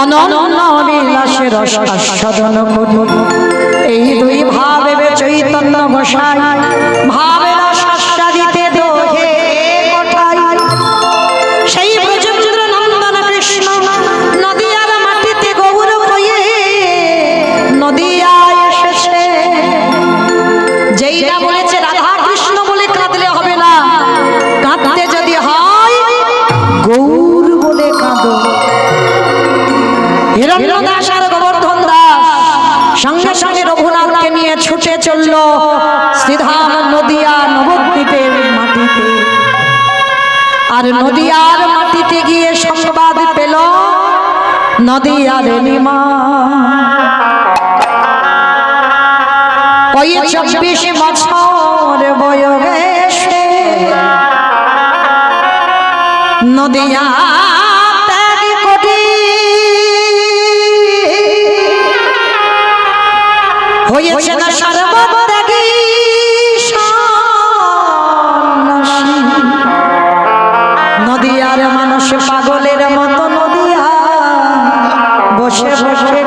অনন্য বিলাসে রস আস্বাদন করি। এই দুই ভাবে চৈতন্য গোসাই, ভাবে রস আস্বাদিতে দোহে কোঠায়। সেই ব্রজেন্দ্র নন্দন কৃষ্ণ নদিয়ার মাটিতে গৌর হয়ে নদিয়ায় এসেছে। যেইটা বলেছে রাধা কৃষ্ণ বলে কাঁদলে হবে না, কাঁদতে যদি হয় গৌর বলে কাঁদো। হিরণ্য দাস আর গোবর্ধন দাস সঙ্গে সঙ্গে রঘুনাথকে নিয়ে ছুটে চলল শ্রীধাম নদিয়া নবদ্বীপের মাটিতে। আর নদিয়ার মাটিতে গিয়ে সংবাদ পেল নদিয়ার নিমা, ওই 24 বছর বয়সে নদিয়া ত্যাগ করি হয়েছে না সর্বত্যাগী সন্ন্যাসী। নদিয়ার মানুষ পাগলের মতো নদিয়া বসে বসে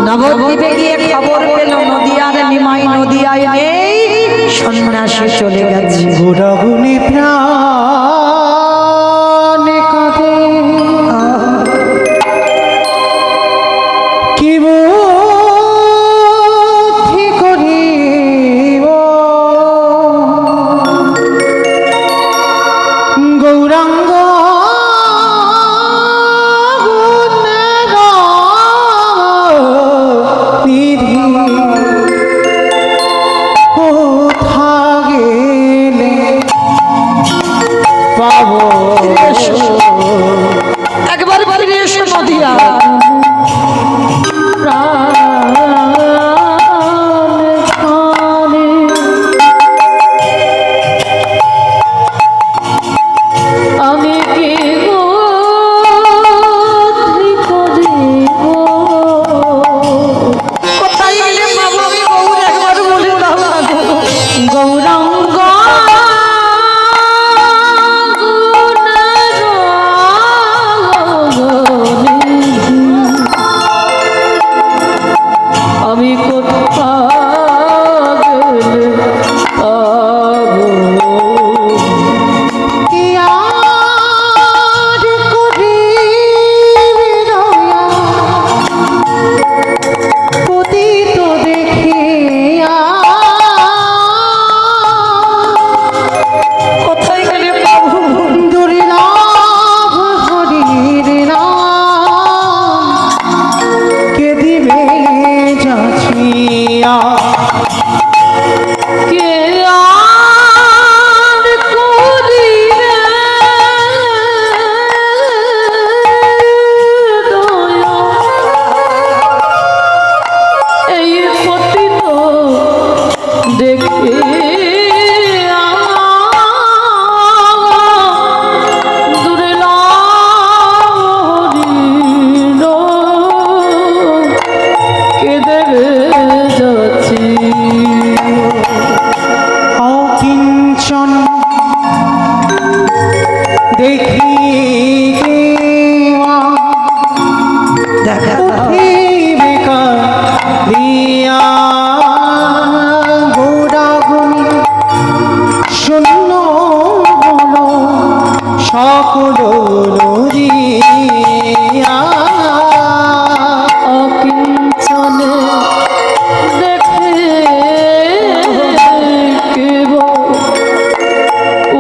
নবদ্বীপে গিয়ে খবর পেল নদিয়ার নিমাই নদিয়ায় নেই, সন্ন্যাসী চলে গেছে। গুণগুণী প্রাণে কাঁদে, কি আমি কোথায় গেলে পাবো কি আর করিবে দয়া পতিত দেখিয়া কোথায় গেলে পাবো দুর্লভ হরির নাম কে দিবে যাচিয়া কে আর করিবে দয়া এই পতিত দেখে অকিঞ্চন দেখিতে দেখা উঠিবে কালিয়া গোড়াগুনি শূন্য হলো সকল নদিয়া অকিঞ্চনে দেখে কেবল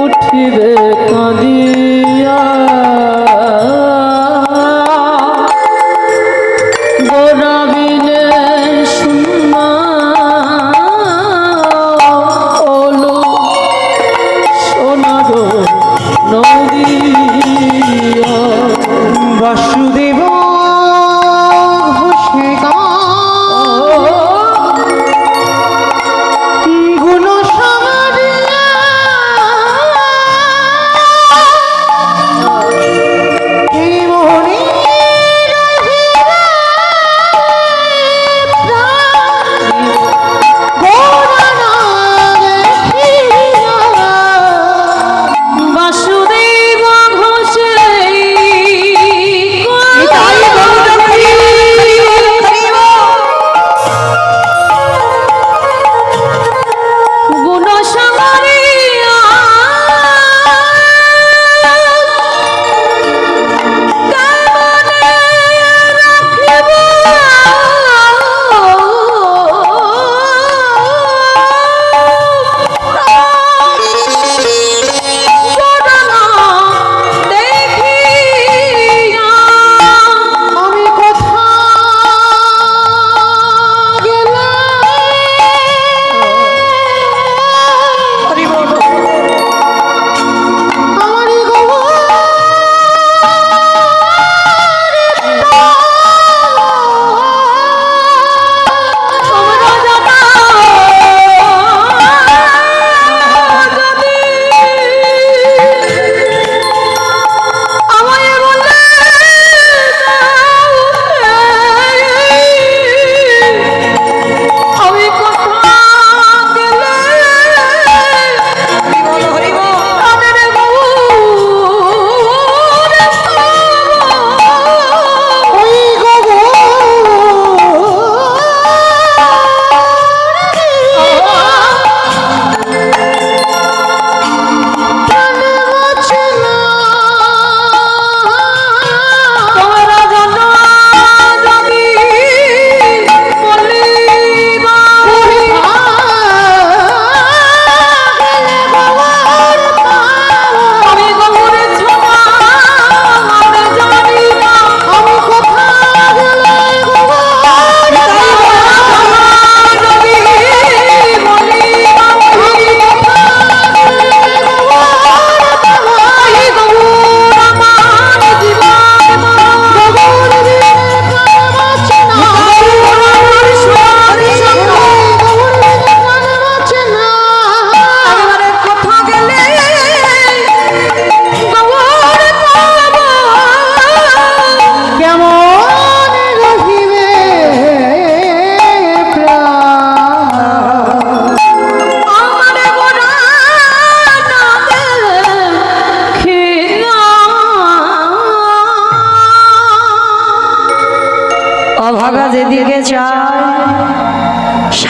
উঠিবে কাঁদিয়া গোড়াবিলে শূন্য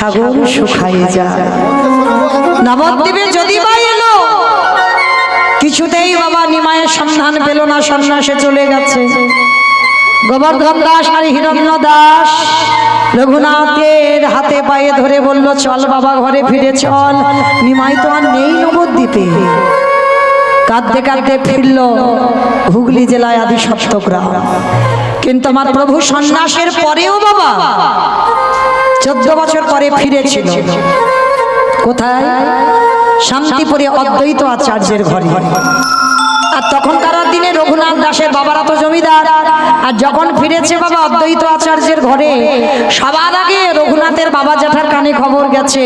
সাগর শুকায় যায়। নবদ্বীপে যদি বা এলো, কিছুতেই বাবা নিমায়ের সন্ধান পেল না, সন্ন্যাসে চলে গেছে। গোবর্ধন দাস আর হিরণ্য দাস রঘুনাথের হাতে পায়ে ধরে বলল, চল বাবা ঘরে ফিরে চল, নিমাই তো আর নেই নবদ্বীপে। কাঁদতে কাঁদতে ফিরল হুগলি জেলায় আদি সপ্তগ্রাম। কিন্তু আমার প্রভু সন্ন্যাসের পরেও বাবা 14 বছর পরে ফিরেছিল। কোথায়? শান্তিপুরে অদ্বৈত আচার্যের ঘরে। আর তখনকার দিনে রঘুনাথ দাসের বাবারা তো জমিদার, আর যখন ফিরেছে বাবা অদ্বৈত আচার্যের ঘরে, সবার আগে রঘুনাথের বাবা জ্যাঠার কানে খবর গেছে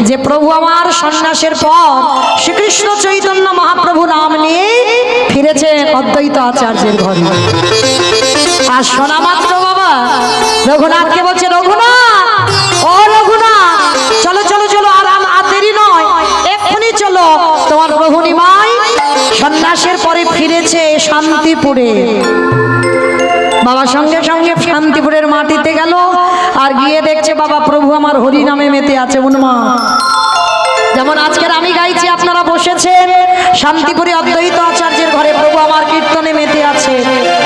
যে প্রভু আমার সন্ন্যাসের পর শ্রীকৃষ্ণ চৈতন্য মহাপ্রভু নাম নিয়ে ফিরেছে অদ্বৈত আচার্যের ঘরে। আর শোনা মাত্র বাবা রঘুনাথকে বলছে, রঘুনাথ, ও রঘুনাথ, চলো চলো চলো, আর দেরি নয়, এক্ষুনি চলো, তোমার প্রভু নিমাই সন্ন্যাসের পরে ফিরেছে শান্তিপুরে। বাবা সঙ্গে সঙ্গে শান্তিপুরের মাটিতে গেল, আর গিয়ে দেখছে বাবা প্রভু আমার হরি নামে মেতে আছে উন্মাদ। যেমন আজকের আমি গাইছি, আপনারা বসেছেন শান্তিপুরে অদ্বৈত আচার্যের ঘরে, প্রভু আমার কীর্তনে মেতে আছে,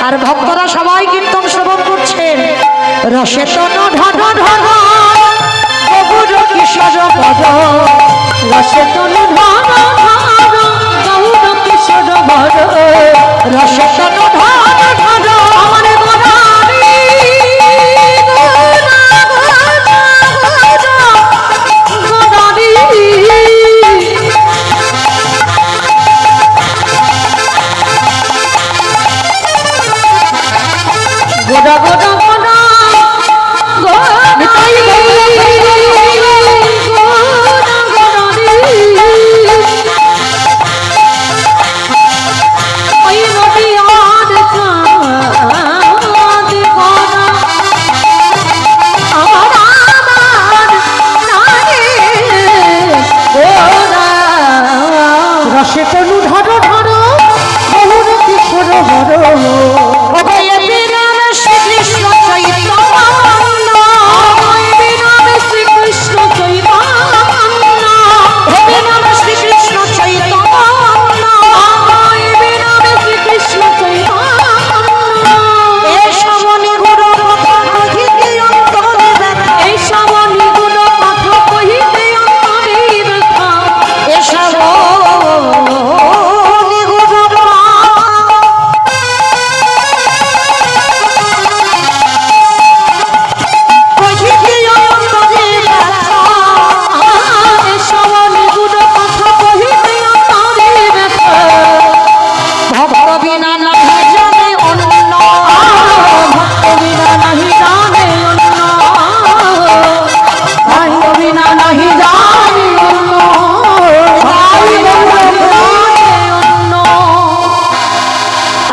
আর ভক্তরা সবাই কীর্তন শ্রবণ করছেন। রসে তনু ঢঢ ঢঢ গৌর কিশোর পদ, রসে তনু ঢঢ ঢঢ গৌর কিশোর পদ, রসে তনু ঢঢ ঢঢ আমার গোরারি গোড়া গোড়া গোড়া নিতাই রসে তনু ঢড় ঢড় বহুর কিশোর বড়, শ্রীকৃষ্ণ চৈতন্য, শ্রীকৃষ্ণ চৈতন্য, শ্রীকৃষ্ণ চৈতন্য, শ্রীকৃষ্ণ চৈতন্য, এ সমনি গুরু কথা কহিতে অন্তরে ব্যথা, এ সমনি গুরু কথা কহিতে অন্তরে ব্যথা, এ সমনি গুরু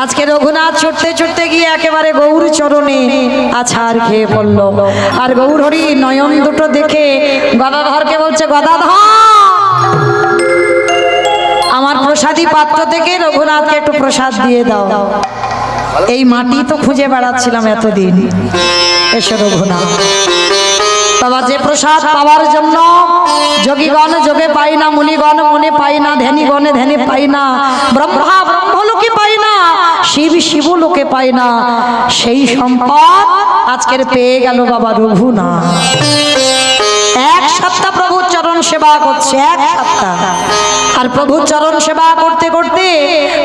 আজকে রঘুনাথ ছুটতে ছুটতে গিয়ে একেবারে গৌর চরণে আছাড় খেয়ে পড়ল। আর গৌর হরি নয়ন দুটো দেখে গদাধরকে বলছে, গদাধর, আমার প্রসাদী পাত্র থেকে রঘুনাথকে একটু প্রসাদ দিয়ে দাও। এই মাটি তো খুঁজে বেড়াচ্ছিলাম এতদিন, এসো রঘুনাথ। বাবা যে প্রসাদ পাওয়ার জন্য যোগীগণ যোগে পাই না, মুনিগণ মনে পাই না, ধ্যানীগণে ধ্যানে পাই না, ব্রহ্মা ব্রহ্মলোকে পাই না, শিব শিবলোকে পাই না, সেই সম্পদ আজকের পেয়ে গেল বাবা রঘুনাথ। 1 সপ্তাহ প্রভুর চরণ সেবা করছে, 1 সপ্তাহ। আর প্রভুর চরণ সেবা করতে করতে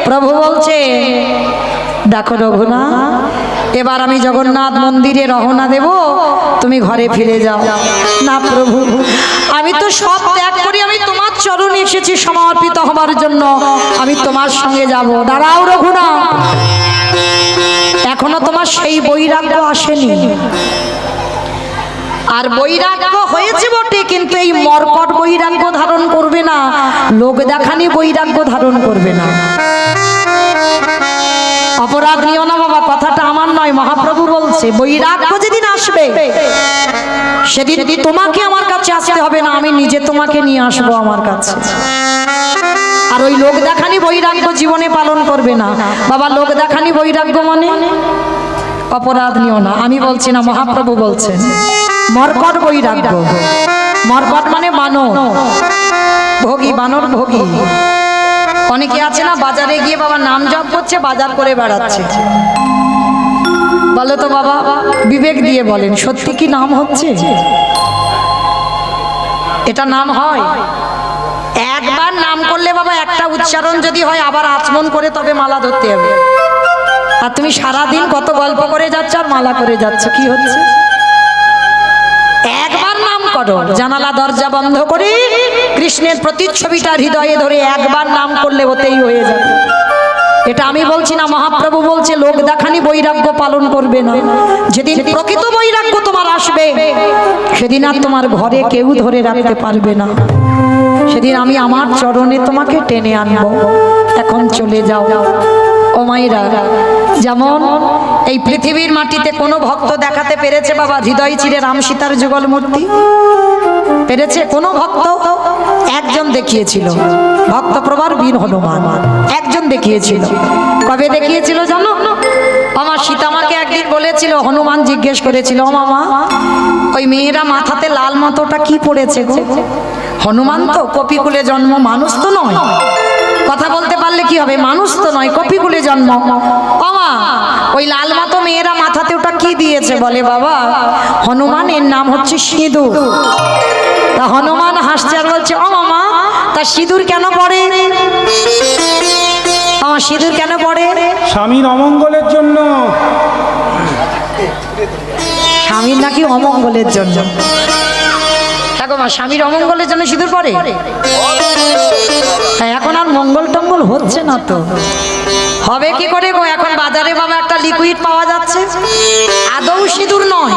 প্রভু বলছে, দেখো রঘুনাথ, এবার আমি জগন্নাথ মন্দিরে রওনা দেব, তুমি ঘরে ফিরে যাও। না প্রভু, আমি তো সব ত্যাগ করি, আমি তোমার চরণে এসেছি সমর্পিত হবার জন্য, আমি তোমার সঙ্গে যাব। দাঁড়াও রঘুনাথ, এখনো তোমার সেই বৈরাগ্য আসেনি। আর বৈরাগ্য হয়েছে বটে, কিন্তু এই মর্কট বৈরাগ্য ধারণ করবে না, লোক দেখানি বৈরাগ্য ধারণ করবে না। অপরাধ নিও না বাবা, কথাটা আমার নয়, মহাপ্রভু বলছে। বৈরাগ্য যেদিন আসবে সেদিন তোমাকে আমার কাছে আসতে হবে না, আমি নিজে তোমাকে নিয়ে আসবো আমার কাছে। আর ওই লোক দেখানি বৈরাগ্য জীবনে পালন করবে না বাবা। লোক দেখানি বৈরাগ্য মানে অপরাধ নিও না, আমি বলছি না, মহাপ্রভু বলছেন। মর্কট বৈরাগ্য মর্কট মানে বানর, ভোগী, বানর ভোগী। অনেকে আছে না বাজারে গিয়ে বাবা নাম জপ করছে, বাজার করে বেড়াচ্ছে। বলো তো বাবা, বিবেক দিয়ে বলেন, সত্যি কি নাম হচ্ছে? এটা নাম হয়? একবার নাম করলে বাবা একটা উচ্চারণ যদি হয় আবার আচমন করে তবে মালা ধরতে হবে। আর তুমি সারাদিন কত গল্প করে যাচ্ছ আর মালা করে যাচ্ছ, কি হচ্ছে? একবার নাম করো, জানালা দরজা বন্ধ করে কৃষ্ণের প্রতিচ্ছবিটা হৃদয়ে ধরে একবার নাম করলে ওতেই হয়ে যাবে। এটা আমি বলছি না, মহাপ্রভু বলছে লোক দেখানি বৈরাগ্য পালন করবে না। যেদিন প্রকৃত বৈরাগ্য তোমার আসবে সেদিন আর তোমার ঘরে কেউ ধরে রাখতে পারবে না। সেদিন আমি আমার চরণে তোমাকে টেনে আনবো। এখন চলে যাও। ও মায়েরা, যেমন এই পৃথিবীর মাটিতে কোনো ভক্ত দেখাতে পেরেছে বাবা হৃদয় চিরে রাম সীতার যুগল মূর্তি? পেরেছে কোনো ভক্ত? একজন দেখিয়েছিল, ভক্ত প্রবার বীর হনুমান একজন দেখিয়েছিল। কবে দেখিয়েছিল জানো? আমার সীতা মাকে একদিন বলেছিল, হনুমান জিজ্ঞেস করেছিল, ও মামা ওই মেয়েরা মাথাতে লাল মতোটা কি পড়েছে গো? হনুমান তো কপিকুলে জন্ম, মানুষ তো নয়। কথা বলতে পারলে কি হবে? মানুষ তো নয়, কপিকুলে জন্ম। ওমা ওই লাল মতো মেয়েরা মাথাতে ওটা কি দিয়েছে? বলে বাবা হনুমানের নাম হচ্ছে সিঁদুর। তা হনুমান হাসছে আর বলছে, ও মামা তা সিঁদুর কেন পড়ে? আমার সিঁদুর কেন পড়ে? স্বামীর অমঙ্গলের জন্য। স্বামীর নাকি অমঙ্গলের জন্য? দেখো মা, স্বামীর অমঙ্গলের জন্য সিঁদুর পড়ে? এখন আর মঙ্গল টঙ্গল হচ্ছে না তো, হবে কি করে গো? এখন বাজারে বাবা একটা লিকুইড পাওয়া যাচ্ছে, আদৌ সিঁদুর নয়।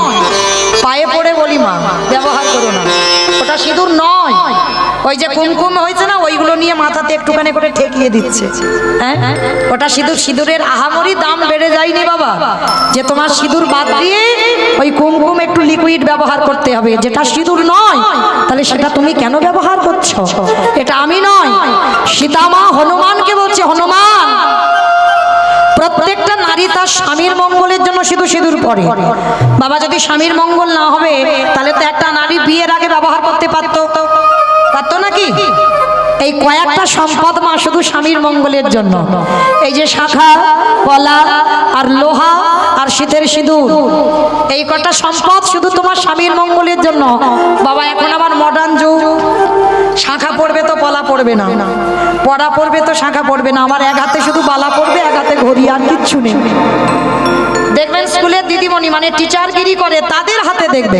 পায়ে পড়ে বলি মা ব্যবহার করো না, ওটা সিঁদুর নয়। ওই যে কুমকুম হয়েছে না, ওইগুলো নিয়ে মাথাতে একটুখানি করে ঠেকিয়ে দিচ্ছে। হ্যাঁ, ওটা সিঁদুর। সিঁদুরের আহামরি দাম বেড়ে যায়নি বাবা, যে তোমার সিঁদুর বাদ দিয়ে ওই কুমকুম একটু লিকুইড ব্যবহার করতে হবে, যেটা সিঁদুর নয়। তাহলে সেটা তুমি কেন ব্যবহার করছো? এটা আমি নয়, সীতামা হনুমানকে বলছে, হনুমান প্রত্যেকটা নারী তার স্বামীর মঙ্গলের জন্য শুধু সিঁদুর পরে। বাবা যদি স্বামীর মঙ্গল না হবে তাহলে তো একটা নারী বিয়ের আগে ব্যবহার করতে পারতো নাকি? এই কয়েকটা সম্পদ মা শুধু স্বামীর মঙ্গলের জন্য। এই যে শাখা, কলা আর লোহা আর শীতের সিঁদুর, এই কটা সম্পদ শুধু তোমার স্বামীর মঙ্গলের জন্য। বাবা এখন আবার মডার্ন যুগ, শাখা পড়বে তো পলা পড়বে না, পড়া পড়বে তো শাখা পড়বে না। আমার এক হাতে শুধু বালা পড়বে, এক হাতে ঘড়ি, আর কিচ্ছু নেই। দেখবেন স্কুলের দিদিমণি মানে টিচারগিরি করে, তাদের হাতে দেখবে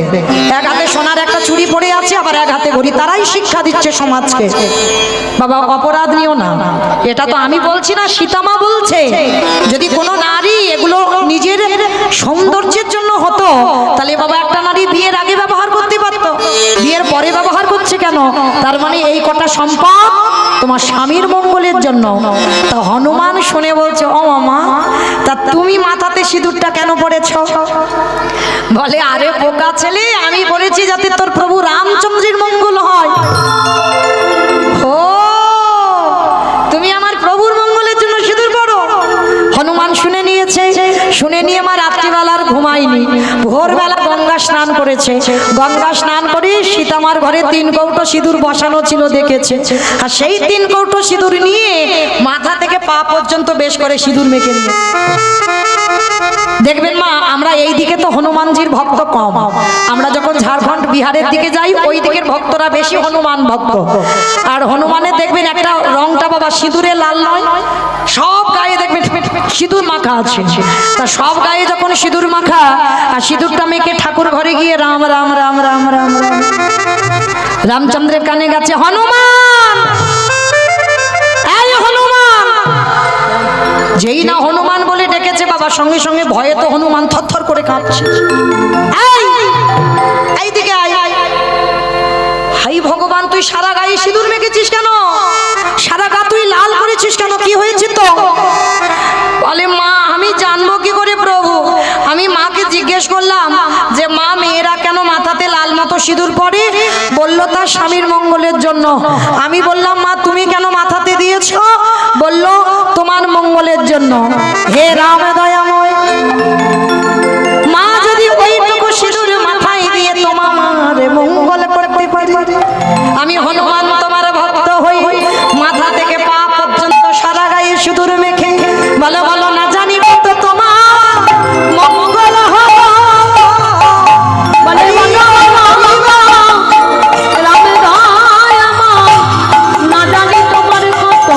এক হাতে সোনার একটা চুড়ি পড়ে আছে, আবার এক হাতে ঘড়ি। তারাই শিক্ষা দিচ্ছে সমাজকে। বাবা অপরাধ নিও না, এটা তো আমি বলছি না, সীতামা বলছে। যদি কোনো নারী এগুলো নিজের সৌন্দর্যের জন্য হতো তাহলে বাবা একটা নারী বিয়ের আগে ব্যবহার করতে পারতো, বিয়ের পরে ব্যবহার করছে কেন? তার মানে এই কটা সম্পদ তোমার স্বামীর মঙ্গলের জন্য। তা হনুমান শুনে বলছে, ও মামা তা তুমি মাথাতে সিঁদুরটা কেন পড়েছ? বলে, আরে বোকা ছেলে, আমি বলেছি যাতে তোর প্রভু রামচন্দ্রের মঙ্গল হয়। ও তুমি আমার প্রভুর মঙ্গলের জন্য সিঁদুর পড়ো? হনুমান শুনে নিয়েছে, শুনে নিয়ে মা রাত্রিবেলার ঘুমায়নি, ভোরবেলা গঙ্গা স্নান করেছে। গঙ্গা স্নান করে সীতামার ঘরে 3 কৌটো সিঁদুর বসানো ছিল দেখেছে, আর সেই 3 কৌটো সিঁদুর নিয়ে মাথা থেকে পা পর্যন্ত বেশ করে সিঁদুর মেখে নিয়ে। দেখবেন মা, আমরা এই দিকে তো হনুমানজির ভক্ত কম, আমরা যখন ঝাড়খণ্ড বিহারের দিকে যাই ওই দিকের ভক্তরা বেশি হনুমান ভক্ত। আর হনুমানের দেখবেন একটা রংটা বাবা সিঁদুরে লাল নয়, সব গায়ে দেখবেন সিঁদুর মাখা আছে। তা সব গায়ে যখন সিঁদুর মাখা, আর সিঁদুরটা মেখে ঠাকুর ঘরে গিয়ে রাম রাম রাম রাম রাম রাম রামচন্দ্রের কানে গেছে, হনুমান এই হনুমান। যেই না হনুমান বলে ডেকেছে বাবা, সঙ্গে সঙ্গে ভয়ে তো হনুমান থরথর করে কাঁপছে। এইদিকে আয়। হাই ভগবান, তুই সারা গায়ে সিঁদুর মেখেছিস কেন? সারা গা তুই লাল করেছিস কেন? কি হয়েছে তো? বলে, মা আমি জানবো কি করে প্রভু? আমি মাকে জিজ্ঞেস করলাম যে মা মেয়েরা কেন মাথাতে লাল মতো সিঁদুর পরে? বলল তার স্বামীর মঙ্গলের জন্য। আমি বললাম, মা তুমি কেন মাথাতে দিয়েছ? বলল তোমার মঙ্গলের জন্য। হে রাম দয়াময়, মা যদি ওইটুকু সিঁদুর মাথায় দিয়ে তোমার মঙ্গল করতে পারি আমি হনুমান তোমার ভক্ত হই, মাথা থেকে পা পর্যন্ত সারা গায়ে সিঁদুর মেখে বলো বলো না জানি কত তোমার মঙ্গল হয়। বলে বলো রামে ভাই আমার, না জানি তোমার কত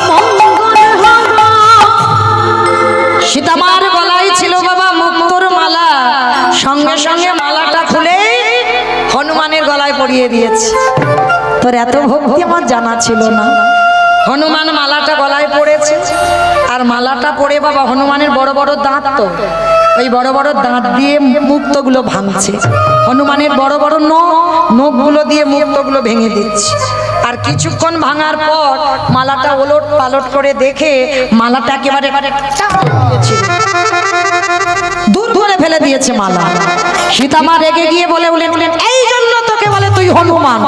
মঙ্গল হবে। সীতামার গলায় ছিল বাবা মুক্তোর মালা, সঙ্গে সঙ্গে মালাটা খুলে হনুমানের গলায় পরিয়ে দিয়েছে। তোর এত ভক্তি আমার জানা ছিল না। হনুমান মালাটা গলায় পড়েছে, আর মালাটা পড়ে বাবা হনুমানের বড় বড় দাঁত, তো ওই বড় বড় দাঁত দিয়ে মুক্তগুলো ভাঙছে। হনুমানের বড় বড় নখগুলো দিয়ে মুক্তগুলো ভেঙে দিচ্ছে। আর কিছুক্ষণ ভাঙার পর মালাটা ওলট পালট করে দেখে মালাটা একেবারে দূর করে ফেলে দিয়েছে মালা। সীতামা রেগে গিয়ে বলে বলেন এই জন্য তোকে বলে তুই হনুমান,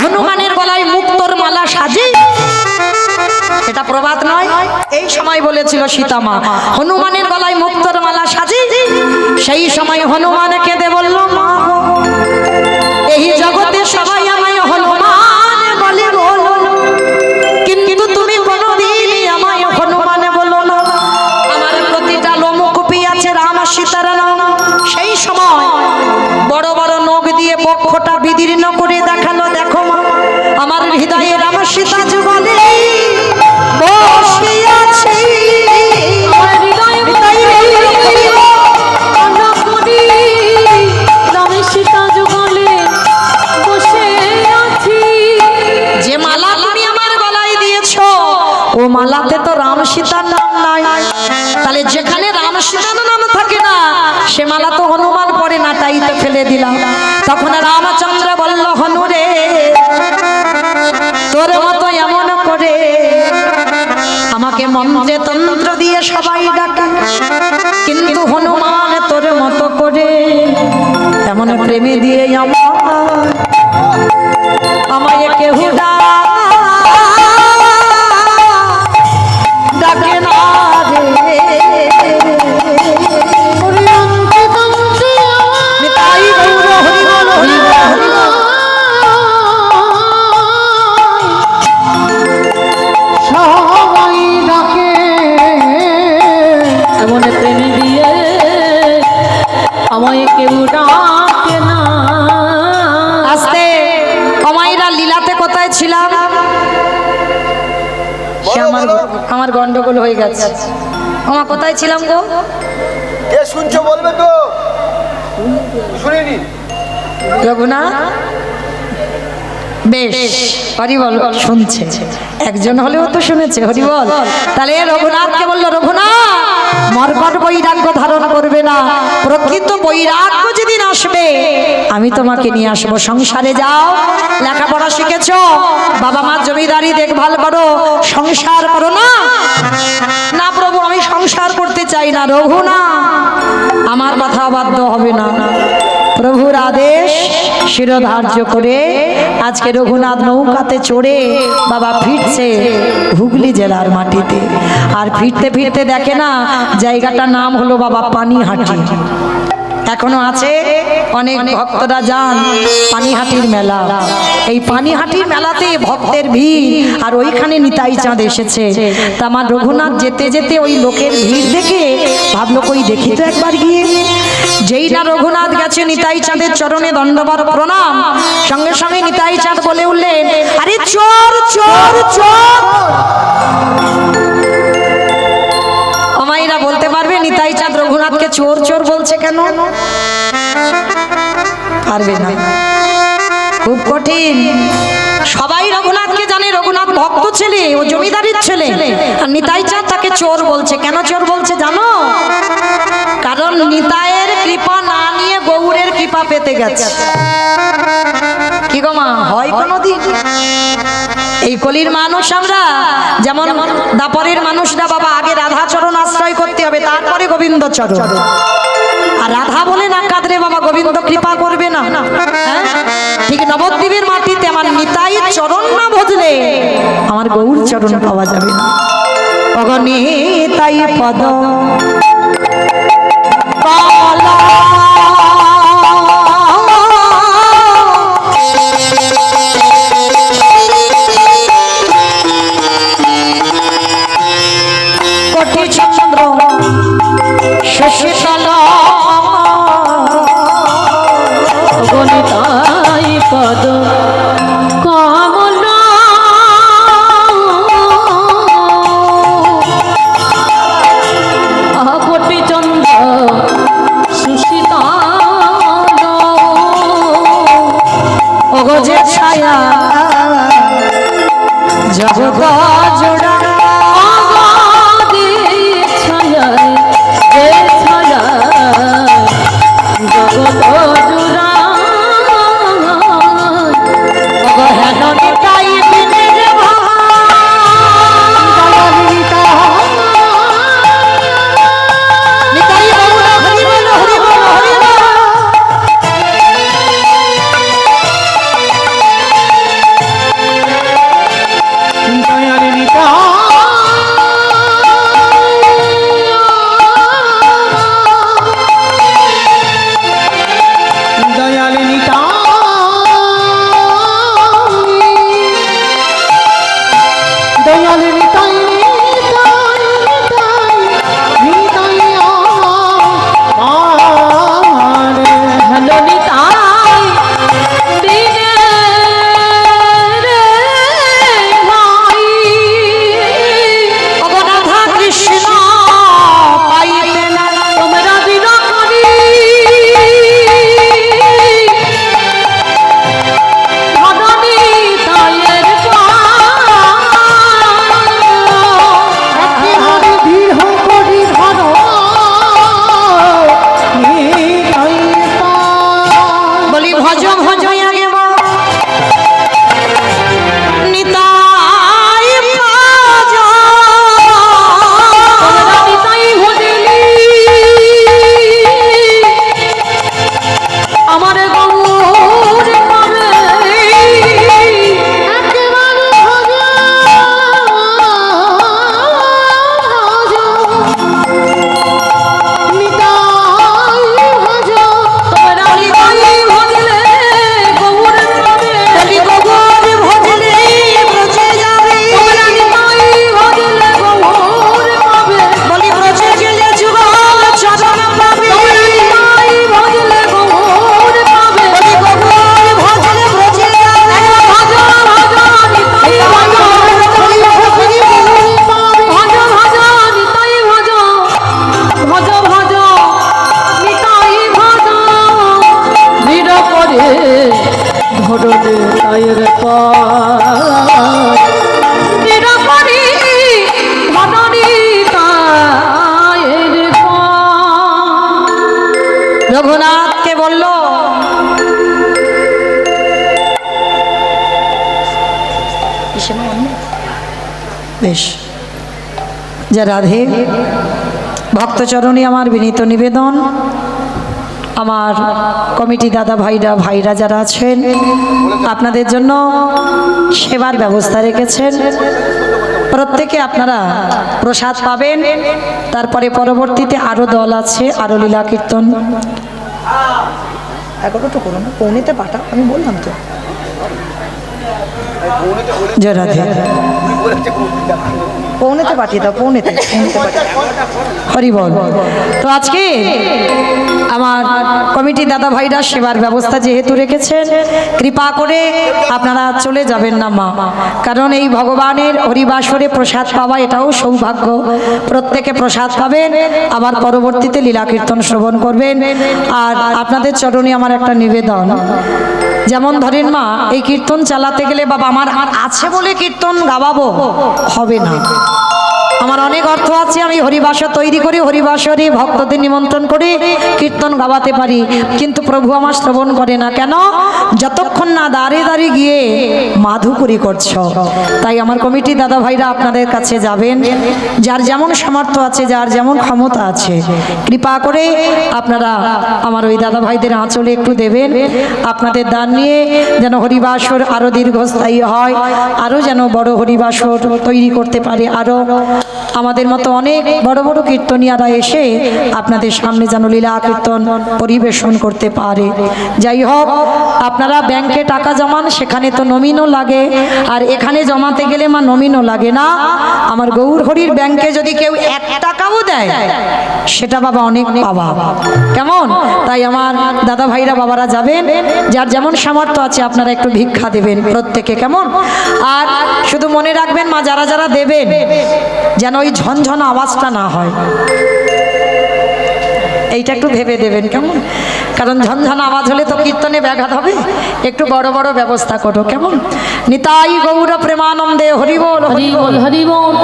হনুমানের গলায় মুক্তোর মালা সাজি, এটা প্রবাদ নয়। এই সময় বলেছিল সীতামা হনুমানের গলায় মুক্তোর মালা সাজি। সেই সময় হনুমান কেঁদে বলল মা গো, এই জগতে সবাই আমায় হনুমান বলে বলো, কিন্তু তুমি কোনোদিনই আমায় হনুমান বলো না। আমার প্রতিটা লোমকূপি আছে রাম সীতার নাম। সেই সময় বড় বড় নখ দিয়ে বক্ষটা বিদীর্ণ করে দেখালো, দেখো মা আমার হৃদয়ে রাম সীতা যুগলে বসে আছে। আমার হৃদয়ে রামে সীতা যুগলে বসে আছি। যে মালা তুমি আমার গলায় দিয়েছো ও মালাতে তো রাম সীতার নাম নাই, তাহলে যেখানে রাম সীতার নাম থাকে না সে মালা তো হনুমান পড়ে না, তাই তো ফেলে দিলাম। তখন রামচন্দ্র বলল হনুরে তোর মতো এমন করে আমাকে মন্ত্রে তন্ত্র দিয়ে সবাই ডাকে, কিন্তু হনুমান তোর মতো করে এমন প্রেমে দিয়ে আমায় কেউ ডাকে না রে। নিতাই গৌর হরি বল হরি বল হরি বল। সবাই ডাকে এমন প্রেমে দিয়ে আমায় কেউ ডাকে না। আস্তে অমাইরা লীলাতে কোথায় ছিলাম? সে আমার গন্ডগোল হয়ে গেছে। আমা কোথায় ছিলাম গো? কে শুনছো বলবে তো, শুনিনি। রঘুনাথ বেশ হরিবল শুনছে, একজন হলেও তো শুনেছে হরিবল। তাহলে রঘুনাথকে বললো রঘুনাথ মর্কট বৈরাগ্য ধারণ করবে না, প্রকৃত বৈরাগ্য যেদিন আসবে আমি তোমাকে নিয়ে আসবো। সংসারে যাও, লেখাপড়া শিখেছো, বাবা মা জমিদারি দেখভাল করো, সংসার করো না। না প্রভু আমি সংসার করতে চাই না। রঘুনাথ আমার কথা বাধ্য হবে না। প্রভুর আদেশ শিরোধার্য করে আজকে রঘুনাথ নৌকাতে চড়ে বাবা ফিরছে হুগলি জেলার মাটিতে। আর ফিরতে ফিরতে দেখে না জায়গাটার নাম হলো বাবা পানিহাটি। এখনো আছে, অনেক ভক্তরা যান পানিহাটির মেলা। এই পানিহাটির মেলাতে ভক্তের ভিড়, আর ওইখানে নিতাই চাঁদ এসেছে। তা আমার রঘুনাথ যেতে যেতে ওই লোকের ভিড় দেখে ভাবলো কই দেখি তো একবার গিয়ে। যেই না রঘুনাথ গেছে নিতাই চাঁদের চরণে দণ্ডবত প্রণাম, সঙ্গে সঙ্গে নিতাই চাঁদ বলে উঠলেন আরে চোর চোর চোর। অমাইরা বলতে পারবে নিতাই চাঁদ রঘুনাথকে চোর চোর বলছে কেন? পারবে না, খুব কঠিন। সবাই রঘুনাথকে জানে, রঘুনাথ ভক্ত ছেলে, ও জমিদারির ছেলে। আর নিতাই চাঁদ তাকে চোর বলছে। কেন চোর বলছে জানো? কারণ নিতাইয়ের কৃপা না নিয়ে গৌরের কৃপা পেতে গেছে। কি গো মা, হয় কোনোদিন? এই কলির মানুষ আমরা, যেমন দাপরের মানুষরা বাবা আগে রাধা চরণ আশ্রয় করতে হবে, তারপরে গোবিন্দ চরণ। আর রাধা বলে না কাঁদরে বাবা গোবিন্দ কৃপা করবে না। হ্যাঁ? ঠিক নবদ্বীপের মাটিতে আমার নিতাই চরণ না ভজলে আমার গৌর চরণ পাওয়া যাবে না। অগণিতাই পদ কলা ছায়া জগৎ জোড়া অগাধের ছায়ায় যে ছায়া জগৎ জোড়া হেন নিতাই বিনে রে নিতাই বাউল হরি বল হরি বল হরি বল। দয়াল নিতা দয়াল নিতা দয়াল নিতাই নিতাই নিতাই আমার হলো নিতাই দিনে রে ভাই রাধা কৃষ্ণ পাইতে না তোমরা বিরহী ধননী তায়ের একেবারে দৃঢ় করি ধর নিতাই পায়। বলি ভজ ভজ আগে বল। নিতাই ভজ তোমরা নিতাই ভজলি আমার গৌর পাবে একেবারে ভজ নিতাই ভজ তোমরা নিতাই ভজলে গৌর পাবে বলি গোবর ভজলে ব্রজে যাবে তোমরা নিতাই ভজলে গৌর পাবে বলি ব্রজে গেলে যুগল চরণ পাবে তোমরা নিতাই ভজলে গৌর পাবে বলি গোবর ভজলে ব্রজে যাবে ভজ ভজ নিতাই ভজ ভজ ভজ নিতাই ভজ ভজ ভজ নিতাই ভজ ভিড় করে ধরলে তায়ের পায় ভিড় করে ধরনি তায়ের পায় রঘুনাথকে বলল বেশ যা রাধে ভক্তচরণী আমার বিনীত নিবেদন, আমার কমিটি দাদা ভাইরা যারা আছেন আপনাদের জন্য সেবার ব্যবস্থা রেখেছেন। প্রত্যেকে আপনারা প্রসাদ পাবেন। তারপরে পরবর্তীতে আরও দল আছে, আরও লীলা কীর্তন। 11টা করো না, পৌনেতে পাঠা, আমি বললাম তো। জয় রাধে। পৌনেতে পাঠিয়ে দাও, পৌনেতে হরি বল। তো আজকে আমার কমিটি দাদা ভাইরা সেবার ব্যবস্থা যেহেতু রেখেছেন, কৃপা করে আপনারা চলে যাবেন না মা, কারণ এই ভগবানের হরিবাসরে প্রসাদ পাওয়া এটাও সৌভাগ্য। প্রত্যেকে প্রসাদ পাবেন, আবার পরবর্তীতে লীলা কীর্তন শ্রবণ করবেন। আর আপনাদের চরণে আমার একটা নিবেদন, যেমন ধরেন মা, এই কীর্তন চালাতে গেলে বাবা আমার আছে বলে কীর্তন গাওয়াবো হবে না। আমার অনেক অর্থ আছে, আমি হরিবাসর তৈরি করি, হরিবাসরে ভক্তদের নিমন্ত্রণ করে কীর্তন গাওয়াতে পারি, কিন্তু প্রভু আমার শ্রবণ করে না। কেন? যতক্ষণ না দাঁড়িয়ে দাঁড়িয়ে গিয়ে মাধুকরী করছ। তাই আমার কমিটি দাদা ভাইরা আপনাদের কাছে যাবেন, যার যেমন সামর্থ্য আছে, যার যেমন ক্ষমতা আছে, কৃপা করে আপনারা আমার ওই দাদা ভাইদের আঁচলে একটু দেবেন। আপনাদের দান নিয়ে যেন হরিবাসর আরও দীর্ঘস্থায়ী হয়, আরও যেন বড় হরিবাসর তৈরি করতে পারে, আরও আমাদের মতো অনেক বড় বড় কীর্তনিয়ারা এসে আপনাদের সামনে যেন লীলা কীর্তন পরিবেশন করতে পারে। যাই হোক, আপনারা ব্যাংকে টাকা জমান, সেখানে তো নমিনও লাগে, আর এখানে জমাতে গেলে মা নমিনও লাগে না। আমার গৌর হরির ব্যাংকে যদি কেউ 1 টাকাও দেয়, সেটা বাবা অনেক পাওয়া। কেমন? তাই আমার দাদা ভাইরা বাবারা যাবেন, যার যেমন সামর্থ্য আছে আপনারা একটু ভিক্ষা দেবেন প্রত্যেকে। কেমন? আর শুধু মনে রাখবেন মা, যারা যারা দেবেন যেন ওই ঝনঝন আওয়াজটা না হয়, এইটা একটু ভেবে দেবেন। কেমন? কারণ ঝনঝন আওয়াজ হলে তো কীর্তনে ব্যাঘাত হবে, একটু বড় বড় ব্যবস্থা করো, কেমন? নিতাই গৌর প্রেমানন্দে হরি বল হরি বল। হরি বল।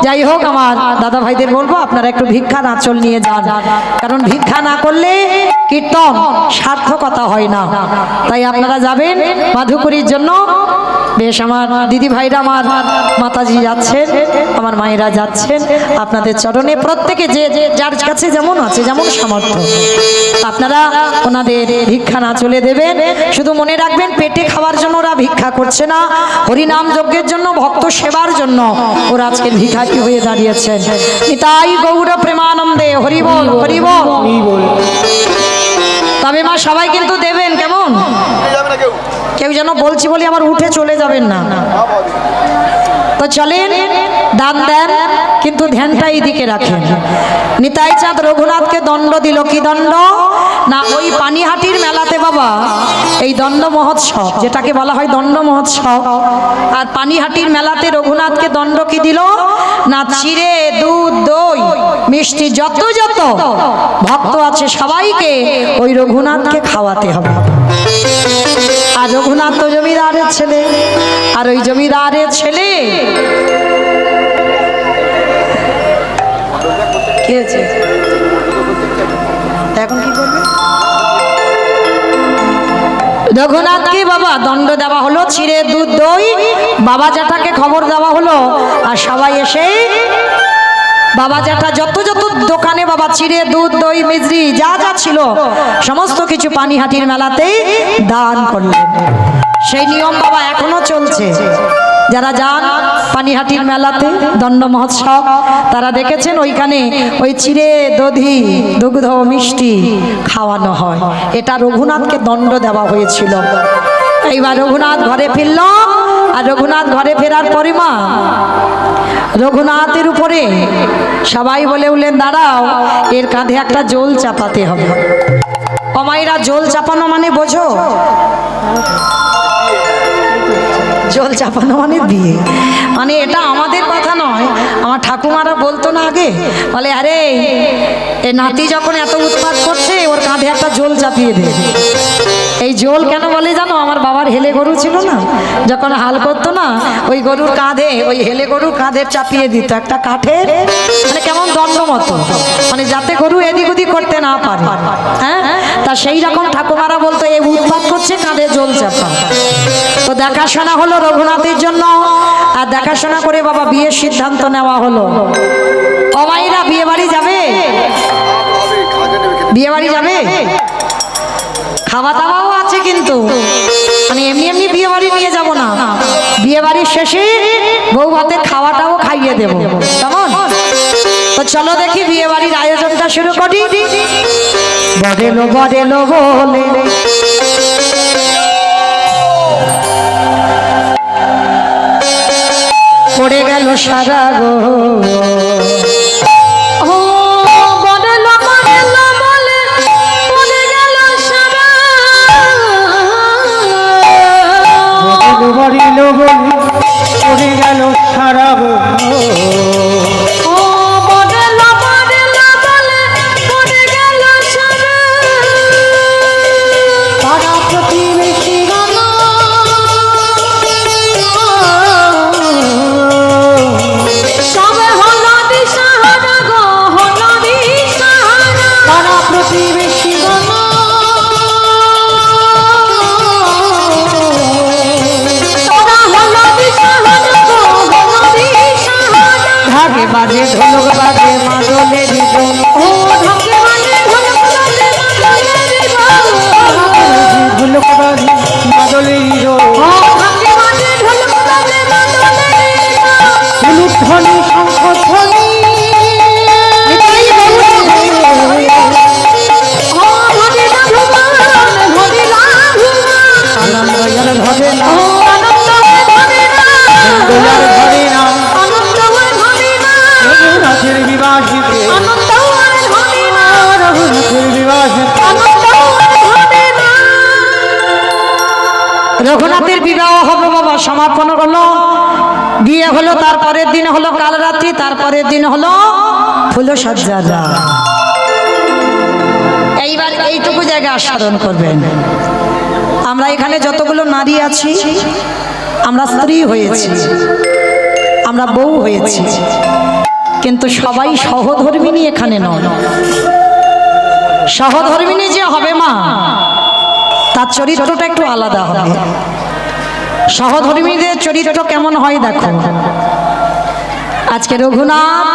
যাই হোক, আমার দাদা ভাইদের বলবো আপনারা একটু ভিক্ষার আঁচল নিয়ে যান, কারণ ভিক্ষা না করলে কীর্তন সার্থকতা হয় না। তাই আপনারা যাবেন মাধুকরীর জন্য। বেশ, আমার দিদি ভাইরা, আমার মাতাজি যাচ্ছেন, আমার মায়েরা যাচ্ছেন আপনাদের চরণে। প্রত্যেকে যে যার কাছে যেমন আছে, যেমন সামর্থ্য, আপনারা ওনাদের ভিক্ষা না চলে দেবেন। শুধু মনে রাখবেন, পেটে খাওয়ার জন্য ওরা ভিক্ষা করছে না, হরিনাম যজ্ঞের জন্য, ভক্ত সেবার জন্য ওরা আজকে ভিখারি হয়ে দাঁড়িয়েছেন। নিতাই গৌর প্রেমানন্দে হরি বল হরি বল। তবে মা সবাই কিন্তু দেবেন, কেমন? যাবে না কেউ। কেউ যেন বলছি বলি আমার উঠে চলে যাবেন না। তো চলেন, দান দেন, কিন্তু ধ্যানটা এইদিকে রাখেন। নিতাই চাঁদ রঘুনাথকে দণ্ড দিল, কি দণ্ড? না, ওই পানিহাটির মেলাতে বাবা এই দণ্ড মহোৎসব, যেটাকে বলা হয় দণ্ড মহোৎসব, আর পানিহাটির মেলাতে রঘুনাথকে দণ্ড কি দিল? না, চিড়ে, দুধ, দই, মিষ্টি, যত যত ভক্ত আছে সবাইকে ওই রঘুনাথকে খাওয়াতে হবে। আর রঘুনাথ তো জমিদারের ছেলে, আর ওই জমিদারের ছেলে কি হয়েছে এখন কি করবে? রঘুনাথকে বাবা দণ্ড দেওয়া হলো, চিড়ে, দুধ, দই, বাবা জ্যাঠাকে খবর দেওয়া হলো, আর সবাই এসে বাবা জ্যাঠা যত যত দোকানে বাবা চিড়ে, দুধ, দই, মিজরি যা যা ছিল সমস্ত কিছু পানিহাটির মেলাতে দান করলেন। সেই নিয়ম বাবা এখনো চলছে। যারা যান পানিহাটির মেলাতে দণ্ড মহোৎসব, তারা দেখেছেন ওইখানে ওই চিড়ে, দধি, দুগ্ধ, মিষ্টি খাওয়ানো হয়। এটা রঘুনাথকে দণ্ড দেওয়া হয়েছিল। এইবার রঘুনাথ ঘরে ফিরল, আর রঘুনাথ ঘরে ফেরার পরে মা রঘুনাথের উপরে সবাই বলে উঠলেন, দাঁড়াও, এর কাঁধে একটা জল চাপাতে হবে। কমাইরা জল চাপানো মানে বোঝো? জল চাপানো মানে বিয়ে, মানে এটা আমাদের কথা নয়, আমার ঠাকুমারা বলতো না আগে, বলে আরে এ নাতি যখন এত উৎপাত করছে, ওর কাঁধে একটা জল চাপিয়ে দে। এই জল কেন বলে জানো? আমার বাবার হেলে গরু ছিল না, যখন হাল করতো না, ওই গরুর কাঁধে, ওই হেলে গরুর কাঁধে চাপিয়ে দিত একটা কাঠের, মানে কেমন দণ্ড মতো, মানে যাতে গরু এদিক ওদিক করতে না পারে। হ্যাঁ, তা সেই রকম ঠাকুমারা বলতো এই উৎপাত করছে, কাঁধে জল চাপা। তো দেখাশোনা হলো রঘুনাথের জন্য, আর দেখাশোনা করে বাবা বিয়ের সিদ্ধান্ত নেওয়া হলো। অমাইরা বিয়ে বাড়ি যাবে? বিয়ে বাড়ি যাবে? খাওয়া দাওয়াও আছে, কিন্তু মানে এমনি এমনি বিয়ে বাড়ি নিয়ে যাব না, বিয়ে বাড়ির শেষে বউ ভাতের খাওয়াটাও খাইয়ে দেব, কেমন? তো চলো দেখি বিয়ে বাড়ির আয়োজনটা শুরু করি। বরেলো বরেলো বলে পড়ে গেল সারা গো, ও বদল বদল বলে পড়ে গেল সারা। বরিল বলি পড়ে গেল সারা গো। ও বদল বদল বলে পড়ে গেল সারা। পাড়া প্রতিবেশী সবে হলো দিশাহারা গো, হলো দিশাহারা। পাড়া প্রতিবেশী তোরা হলো দিশাহারা গো, হলো দিশাহারা। ঢাকে বাজে ঢোলক বাজে মাদলের দোল। ও ঢাকে বাজে ঢোলক বাজে মাদলের দোল। ঢোলক বাজে মাদলের দোল। ও ঢাকে বাজে ঢোলক বাজে মাদলের দোল। উলুধ্বনি শঙ্খধ্বনি ও হরি রাঘবান, হরি রাঘবান। আনন্দয়ার ঘরে না ও আনন্দ ধরে না, দোলার ঘরে না আনন্দ ধরে না, রঘুনাথের বিবাহিতে আনন্দ ধরে না, রঘুনাথের বিবাহিতে আনন্দ ধরে না। রঘুনাথের বিবাহ হবে বাবা, সমাপন হলো, বিয়ে হলো, তারপরের দিন হলো কাল রাত্রি, তারপরের দিন হলো ফুলসজ্জা। এইবার এইটুকু জায়গায় আস্বাদন করবেন। আমরা এখানে যতগুলো নারী আছি আমরা স্ত্রী হয়েছি, আমরা বউ হয়েছি, কিন্তু সবাই সহধর্মিণী এখানে নয়। সহধর্মিণী যে হবে মা, তার চরিত্রটা একটু আলাদা হবে। সহধর্মীদের চরিত্র কেমন হয় দেখো। আজকে রঘুনাথ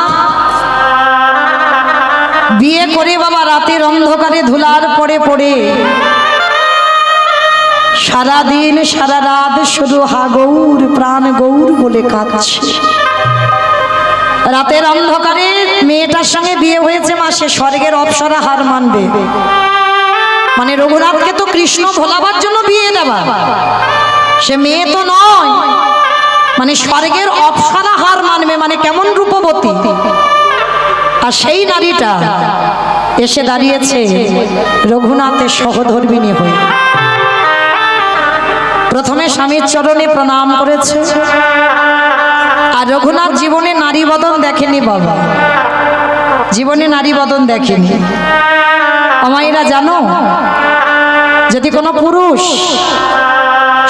বিয়ে করে বাবা রাতের অন্ধকারে ধুলার পড়ে পড়ে সারাদিন সারা রাত শুধু হা গৌর প্রাণ গৌর বলে কাঁদছে। রাতের অন্ধকারে মেয়েটার সঙ্গে বিয়ে হয়েছে মা, সে স্বর্গের অপ্সরা হার মানবে। মানে রঘুনাথকে তো কৃষ্ণ ভোলাবার জন্য বিয়ে দেওয়া, সে মেয়ে তো নয়, মানে স্বর্গের অপ্সরা হার মানবে, মানে কেমন রূপবতী। আর সেই নারীটা এসে দাঁড়িয়েছে রঘুনাথের সহধর্মিণী হয়ে। প্রথমে স্বামীর চরণে প্রণাম করেছে। আর রঘুনাথ জীবনে নারী বদন দেখেনি বাবা, জীবনে নারী বদন দেখেনি। আমাইরা জানো, যদি কোনো পুরুষ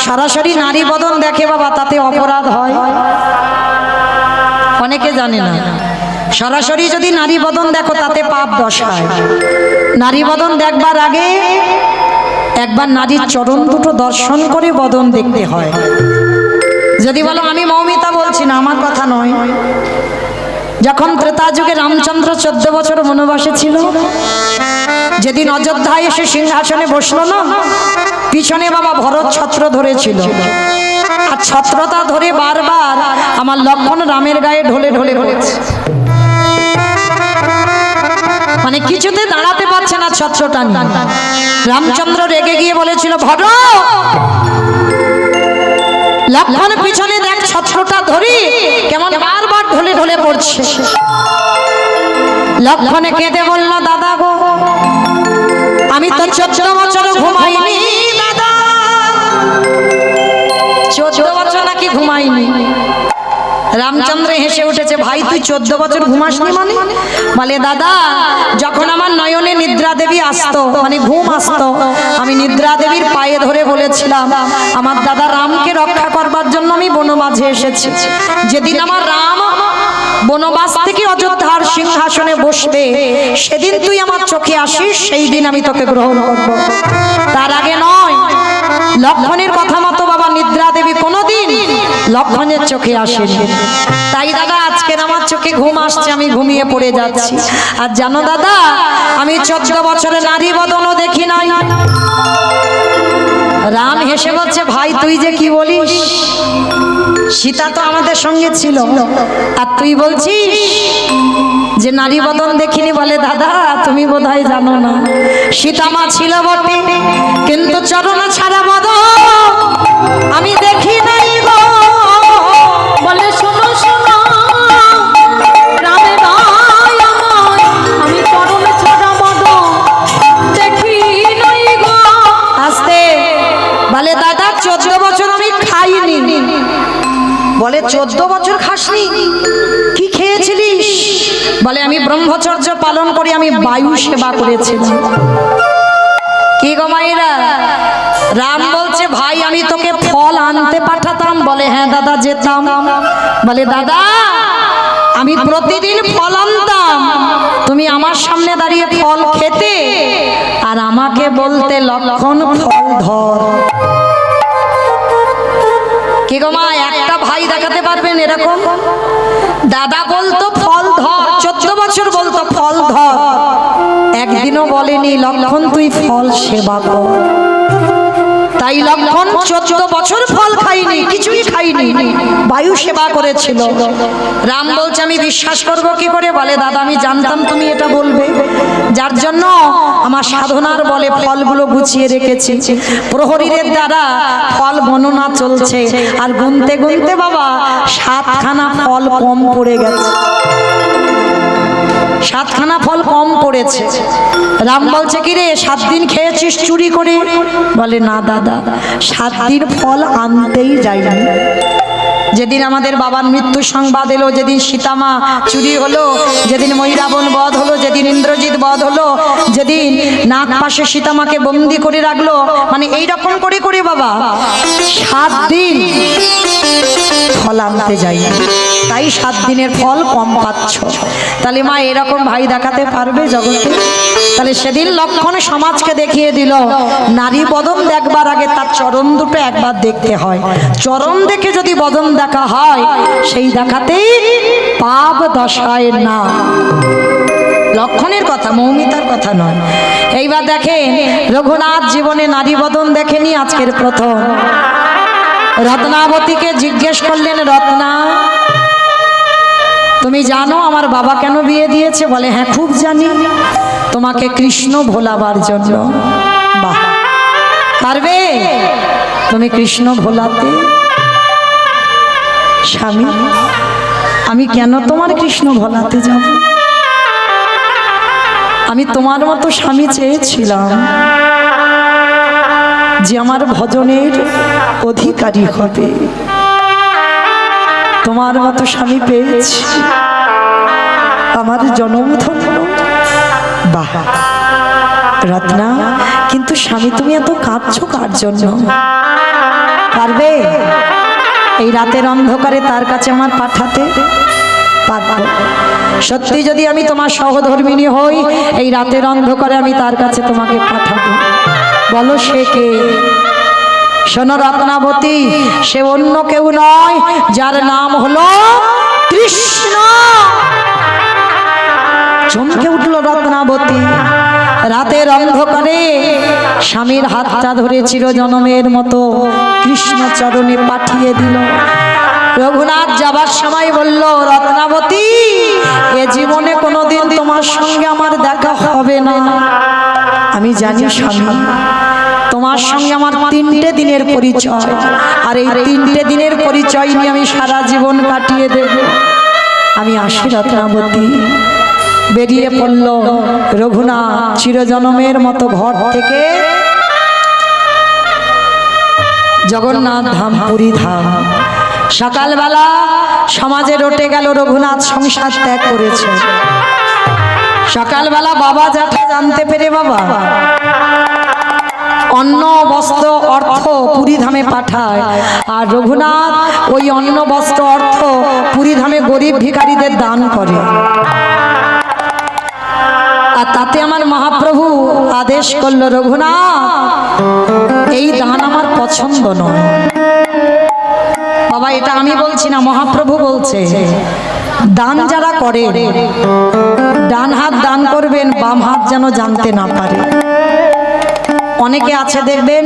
সরাসরি নারী বদন দেখে বাবা তাতে অপরাধ হয়। অনেকে জানে না, সরাসরি যদি নারী বদন দেখো তাতে পাপ দশায়। নারী বদন দেখবার আগে একবার নারীর চরণ দুটো দর্শন করে বদন দেখতে হয়। যদি বলো আমি মৌমিতা বলছি না, আমার কথা নয়। যখন ত্রেতা যুগে রামচন্দ্র 14 বছর বনবাসে ছিল, যেদিন অযোধ্যায় এসে সিংহাসনে বসলো না, পিছনে বাবা ভরত ছত্র ধরেছিল। আর ছত্রটা ধরে বারবার আমার লক্ষ্মণ রামের গায়ে ঢলে ঢলে পড়েছে, মানে কিছুতে দাঁড়াতে পারছে না ছত্রটা নিয়ে। রামচন্দ্র রেগে গিয়ে বলেছিল, ভরত লক্ষ্মণ পিছনে দেখ ছত্রটা ধরি কেমন বারবার ঢলে ঢলে পড়ছে। লক্ষ্মণে কেঁদে বলল, দাদা গো আমি তো 14 বছর ঘুমাইনি দাদা। 14 বছর নাকি ঘুমাইনি? রামচন্দ্র হেসে উঠেছে, ভাই তুই 14 বছর ঘুমাসনি মানে? বলে দাদা যখন আমার নয়নে নিদ্রা দেবী আসতো, মানে ঘুম আসতো, আমি নিদ্রা দেবীর পায়ে ধরে বলেছিলাম আমার দাদা রামকে রক্ষা করবার জন্য আমি বনবাসে এসেছি। যেদিন আমার রাম বনবাস থেকে অযোধ্যার সিংহাসনে বসবে, সেদিন তুই আমার চোখে আসিস, সেই দিন আমি তোকে গ্রহণ করব, তার আগে নয়। লক্ষ্মণের কথা মতো বাবা নিদ্রা দেবী কোনোদিন লক্ষ্মণের চোখে আসেনি। তাই দাদা আজকের আমার চোখে ঘুম আসছে, আমি ঘুমিয়ে পড়ে যাচ্ছি। আর জানো দাদা আমি 14 বছরে নারী বদনও দেখি নাই। রাম হেসে বলছে, ভাই তুই যে কি বলিস, সীতা তো আমাদের সঙ্গে ছিল, আর তুই বলছিস যে নারী বদন দেখিনি। বলে দাদা তুমি বোধহয় জানো না, সীতা মা ছিল বটে, কিন্তু চরণ ছাড়া বদন আমি দেখি নাই গো। বলে শোনো শোনো রামে ভাই আমায়, আমি চরণ ছাড়া বদন দেখি নাই গো। আস্তে বলে দাদা 14 বছর আমি খাইনি। বলে 14 বছর খাসনি? কি খেয়েছিলিস? বলে আমি ব্রহ্মচর্য পালন করি, আমি বায়ু সেবা করেছিলাম। কি গো মায়েরা? রাম বলছে, ভাই আমি তোকে ফল আনতে পাঠাতাম? বলে হ্যাঁ দাদা যেতাম। বলে দাদা আমি প্রতিদিন ফল আনতাম, তুমি আমার সামনে দাঁড়িয়ে ফল খেতে আর আমাকে বলতে লক্ষণ ফল ধর। কি গো মা, একটা ভাই দেখাতে পারবেন এরকম? দাদা বলতো ফল ধর, 14 বছর বলতো ফল ধর, একদিনও বলেনি লক্ষণ তুই ফল সেবা কর। তাই লক্ষণ 14 বছর ফল খাইনি, কিছুই খাইনি, বায়ু সেবা করেছিল। রাম বলছে আমি বিশ্বাস করব কি করে? বলে দাদা আমি জানতাম তুমি এটা বলবে, যার জন্য আমার সাধনার বলে ফলগুলো গুছিয়ে রেখেছি। প্রহরীদের দ্বারা ফল গণনা চলছে, আর গুনতে গুনতে বাবা 7খানা ফল কম পড়ে গেছে। 7খানা ফল কম পড়েছে। রাম বলছে কি রে 7 দিন খেয়েছিস চুরি করে? বলে না দাদা 7 দিন ফল আনতেই যাইনি। যেদিন আমাদের বাবার মৃত্যু সংবাদ এলো, যেদিন সীতামা চুরি হলো, যেদিন ময়ূরাবণ বধ হলো, যেদিন ইন্দ্রজিৎ বধ হলো, যেদিন নাগ পাশে সীতামাকে বন্দি করে রাখলো, মানে এইরকম করে করে বাবা 7 দিন ফল আনতে যাই, তাই 7 দিনের ফল কম পাচ্ছ। তাহলে মা এরকম ভাই দেখাতে পারবে জগতে? তাহলে সেদিন লক্ষণ সমাজকে দেখিয়ে দিল, নারী বদন দেখবার আগে তার চরণ দুটো একবার দেখতে হয়। চরণ দেখে যদি বদন দেখা হয়, সেই দেখাতেই পাপ দশায় না। লক্ষণের কথা, মৌমিতার কথা নয়। এইবার দেখেন, রঘুনাথ জীবনে নারী বদন দেখেনি, আজকের প্রথম। রত্নাবতীকে জিজ্ঞেস করলেন, রত্না তুমি জানো আমার বাবা কেন বিয়ে দিয়েছে? বলে হ্যাঁ খুব জানি, তোমাকে কৃষ্ণ ভোলাবার জন্য। বাহ, পারবে তুমি কৃষ্ণ ভোলাতে? স্বামী, আমি কেন তোমার কৃষ্ণ ভোলাতে যাব? আমি তোমার মতো স্বামী চেয়েছিলাম যে আমার ভজনের অধিকারী হবে। তোমার মতো স্বামী পেয়েছি, আমার জনমধন্য। বাহ রত্না, কিন্তু স্বামী তুমি এত কাঁদছো কার জন্য? পারবে এই রাতের অন্ধকারে তার কাছে আমার পাঠাতে? পারবো। সত্যি যদি আমি তোমার সহধর্মিণী হই, এই রাতের অন্ধকারে আমি তার কাছে তোমাকে পাঠাবো। বলো সে কে? শোনো রত্নাবতী, সে অন্য কেউ নয়, যার নাম হলো কৃষ্ণ। চমকে উঠল রত্নাবতী। রাতের অন্ধকারে স্বামীর হাতটা ধরে চিরজনমের মতো কৃষ্ণ চরণে পাঠিয়ে দিল। রঘুনাথ যাবার সময় বলল, রত্নাবতী এ জীবনে কোনোদিন তোমার সঙ্গে আমার দেখা হবে না। আমি জানি স্বামী, তোমার সঙ্গে আমার 3টে দিনের পরিচয়, আর এই 3টে দিনের পরিচয় নিয়ে আমি সারা জীবন কাটিয়ে দেব। আমি আসি রত্নাবতী। বেরিয়ে পড়ল রঘুনাথ চিরজনমের মতো ঘর থেকে জগন্নাথ ধাম, পুরী ধাম। সকালবেলা সমাজে রটে গেল রঘুনাথ সংসার ত্যাগ করেছে। সকালবেলা বাবা জ্যাঠা জানতে পেরে বাবা অন্ন বস্ত্র অর্থ পুরী ধামে পাঠায়, আর রঘুনাথ ওই অন্ন বস্ত্র অর্থ পুরী ধামে গরিব ভিখারীদের দান করে। আর তাতে আমার মহাপ্রভু আদেশ করল, রঘুনাথ এই দান আমার পছন্দ নয়। বাবা এটা আমি বলছি না, মহাপ্রভু বলছে। দান যারা করে, ডান হাত দান করবেন, বাম হাত যেন জানতে না পারে। অনেকে আছে দেখবেন,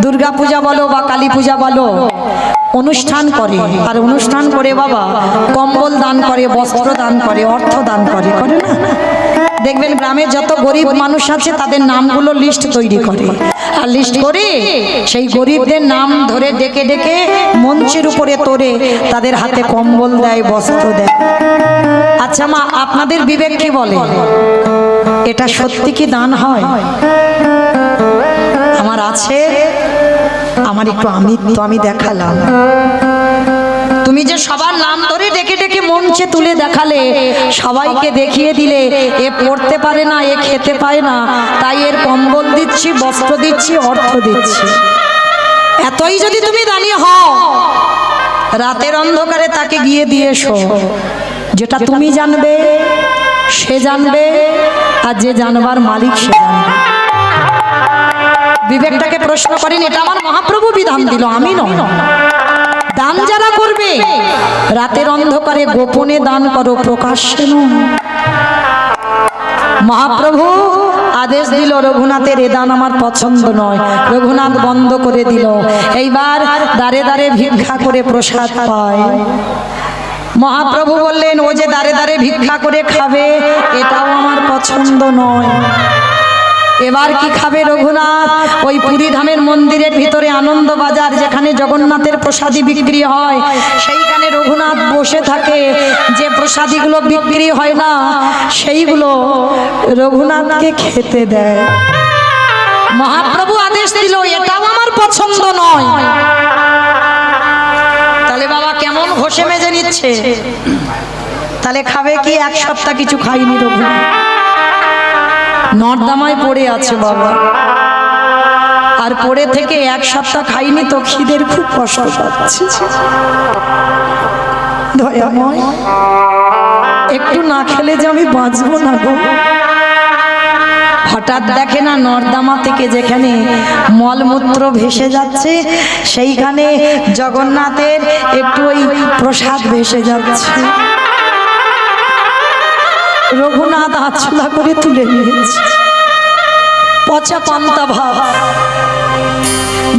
দুর্গা পূজা বলো বা কালী পূজা বলো, অনুষ্ঠান করে, আর অনুষ্ঠান করে বাবা কম্বল দান করে, বস্ত্র দান করে, অর্থ দান করে, করে না? দেখবেন গ্রামে যত গরিব মানুষ আছে তাদের নামগুলো লিস্ট তৈরি করে, আর লিস্ট করে সেই গরিবদের নাম ধরে ডেকে ডেকে মঞ্চের উপরে তোরে তাদের হাতে কম্বল দেয়, বস্ত্র দেয়। আচ্ছা মা, আপনাদের বিবেক কি বলে? এটা সত্যি কি দান হয়? আমার আছে, আমার একটু আমি দেখালাম। তুমি যে সবার নাম ধরে ডেকে ডেকে মঞ্চে তুলে দেখালে, সবাইকে দেখিয়ে দিলে এ পড়তে পারে না, এ খেতে পায় না, তাই এর কম্বল দিচ্ছি, বস্ত্র দিচ্ছি, অর্থ দিচ্ছি। এতই যদি তুমি দানি হও, রাতের অন্ধকারে তাকে গিয়ে দিয়ে এসো। যেটা তুমি জানবে সে জানবে, আর যে জানবার মালিক সে জানবে। বিবেকটাকে প্রশ্ন করেন, এটা আমার মহাপ্রভু বিধান দিল, আমি নয়। দান যারা করবে রাতের অন্ধকারে গোপনে দান করো, প্রকাশ্যে নয়। মহাপ্রভু আদেশ দিল, রঘুনাথের এ দান আমার পছন্দ নয়। রঘুনাথ বন্ধ করে দিল। এইবার দাঁড়ে দাঁড়ে ভিক্ষা করে প্রসাদ পায়। মহাপ্রভু বললেন, ও যে দাঁড়ে দাঁড়ে ভিক্ষা করে খাবে, এটাও আমার পছন্দ নয়। এবার কি খাবে রঘুনাথ? ওই পুরী ধামের মন্দিরের ভিতরে আনন্দ বাজার, যেখানে জগন্নাথের প্রসাদী বিক্রি হয়, সেইখানে রঘুনাথ বসে থাকে। যে প্রসাদীগুলো বিক্রি হয় না, সেইগুলো রঘুনাথকে খেতে দেয়। মহাপ্রভু আদেশ দিল, এটাও আমার পছন্দ নয়। তাহলে বাবা ঘষে মেজে নিচ্ছে, তাহলে খাবে কি? এক সপ্তাহ কিছু খাইনি রঘুনাথ, নর্দমায় পড়ে আছে বাবা। আর পড়ে থেকে এক সপ্তাহ খাইনি তো খিদের খুব কষ্ট পাচ্ছে। দয়াময়, একটু না খেলে যে আমি বাঁচবো না গো। হঠাৎ দেখে না নর্দমা থেকে যেখানে মলমূত্র ভেসে যাচ্ছে সেইখানে জগন্নাথের একটু ওই প্রসাদ ভেসে যাচ্ছে। রঘুনাথ আছলা করে তুলে নিয়েছে, পচা পান্তা ভাব।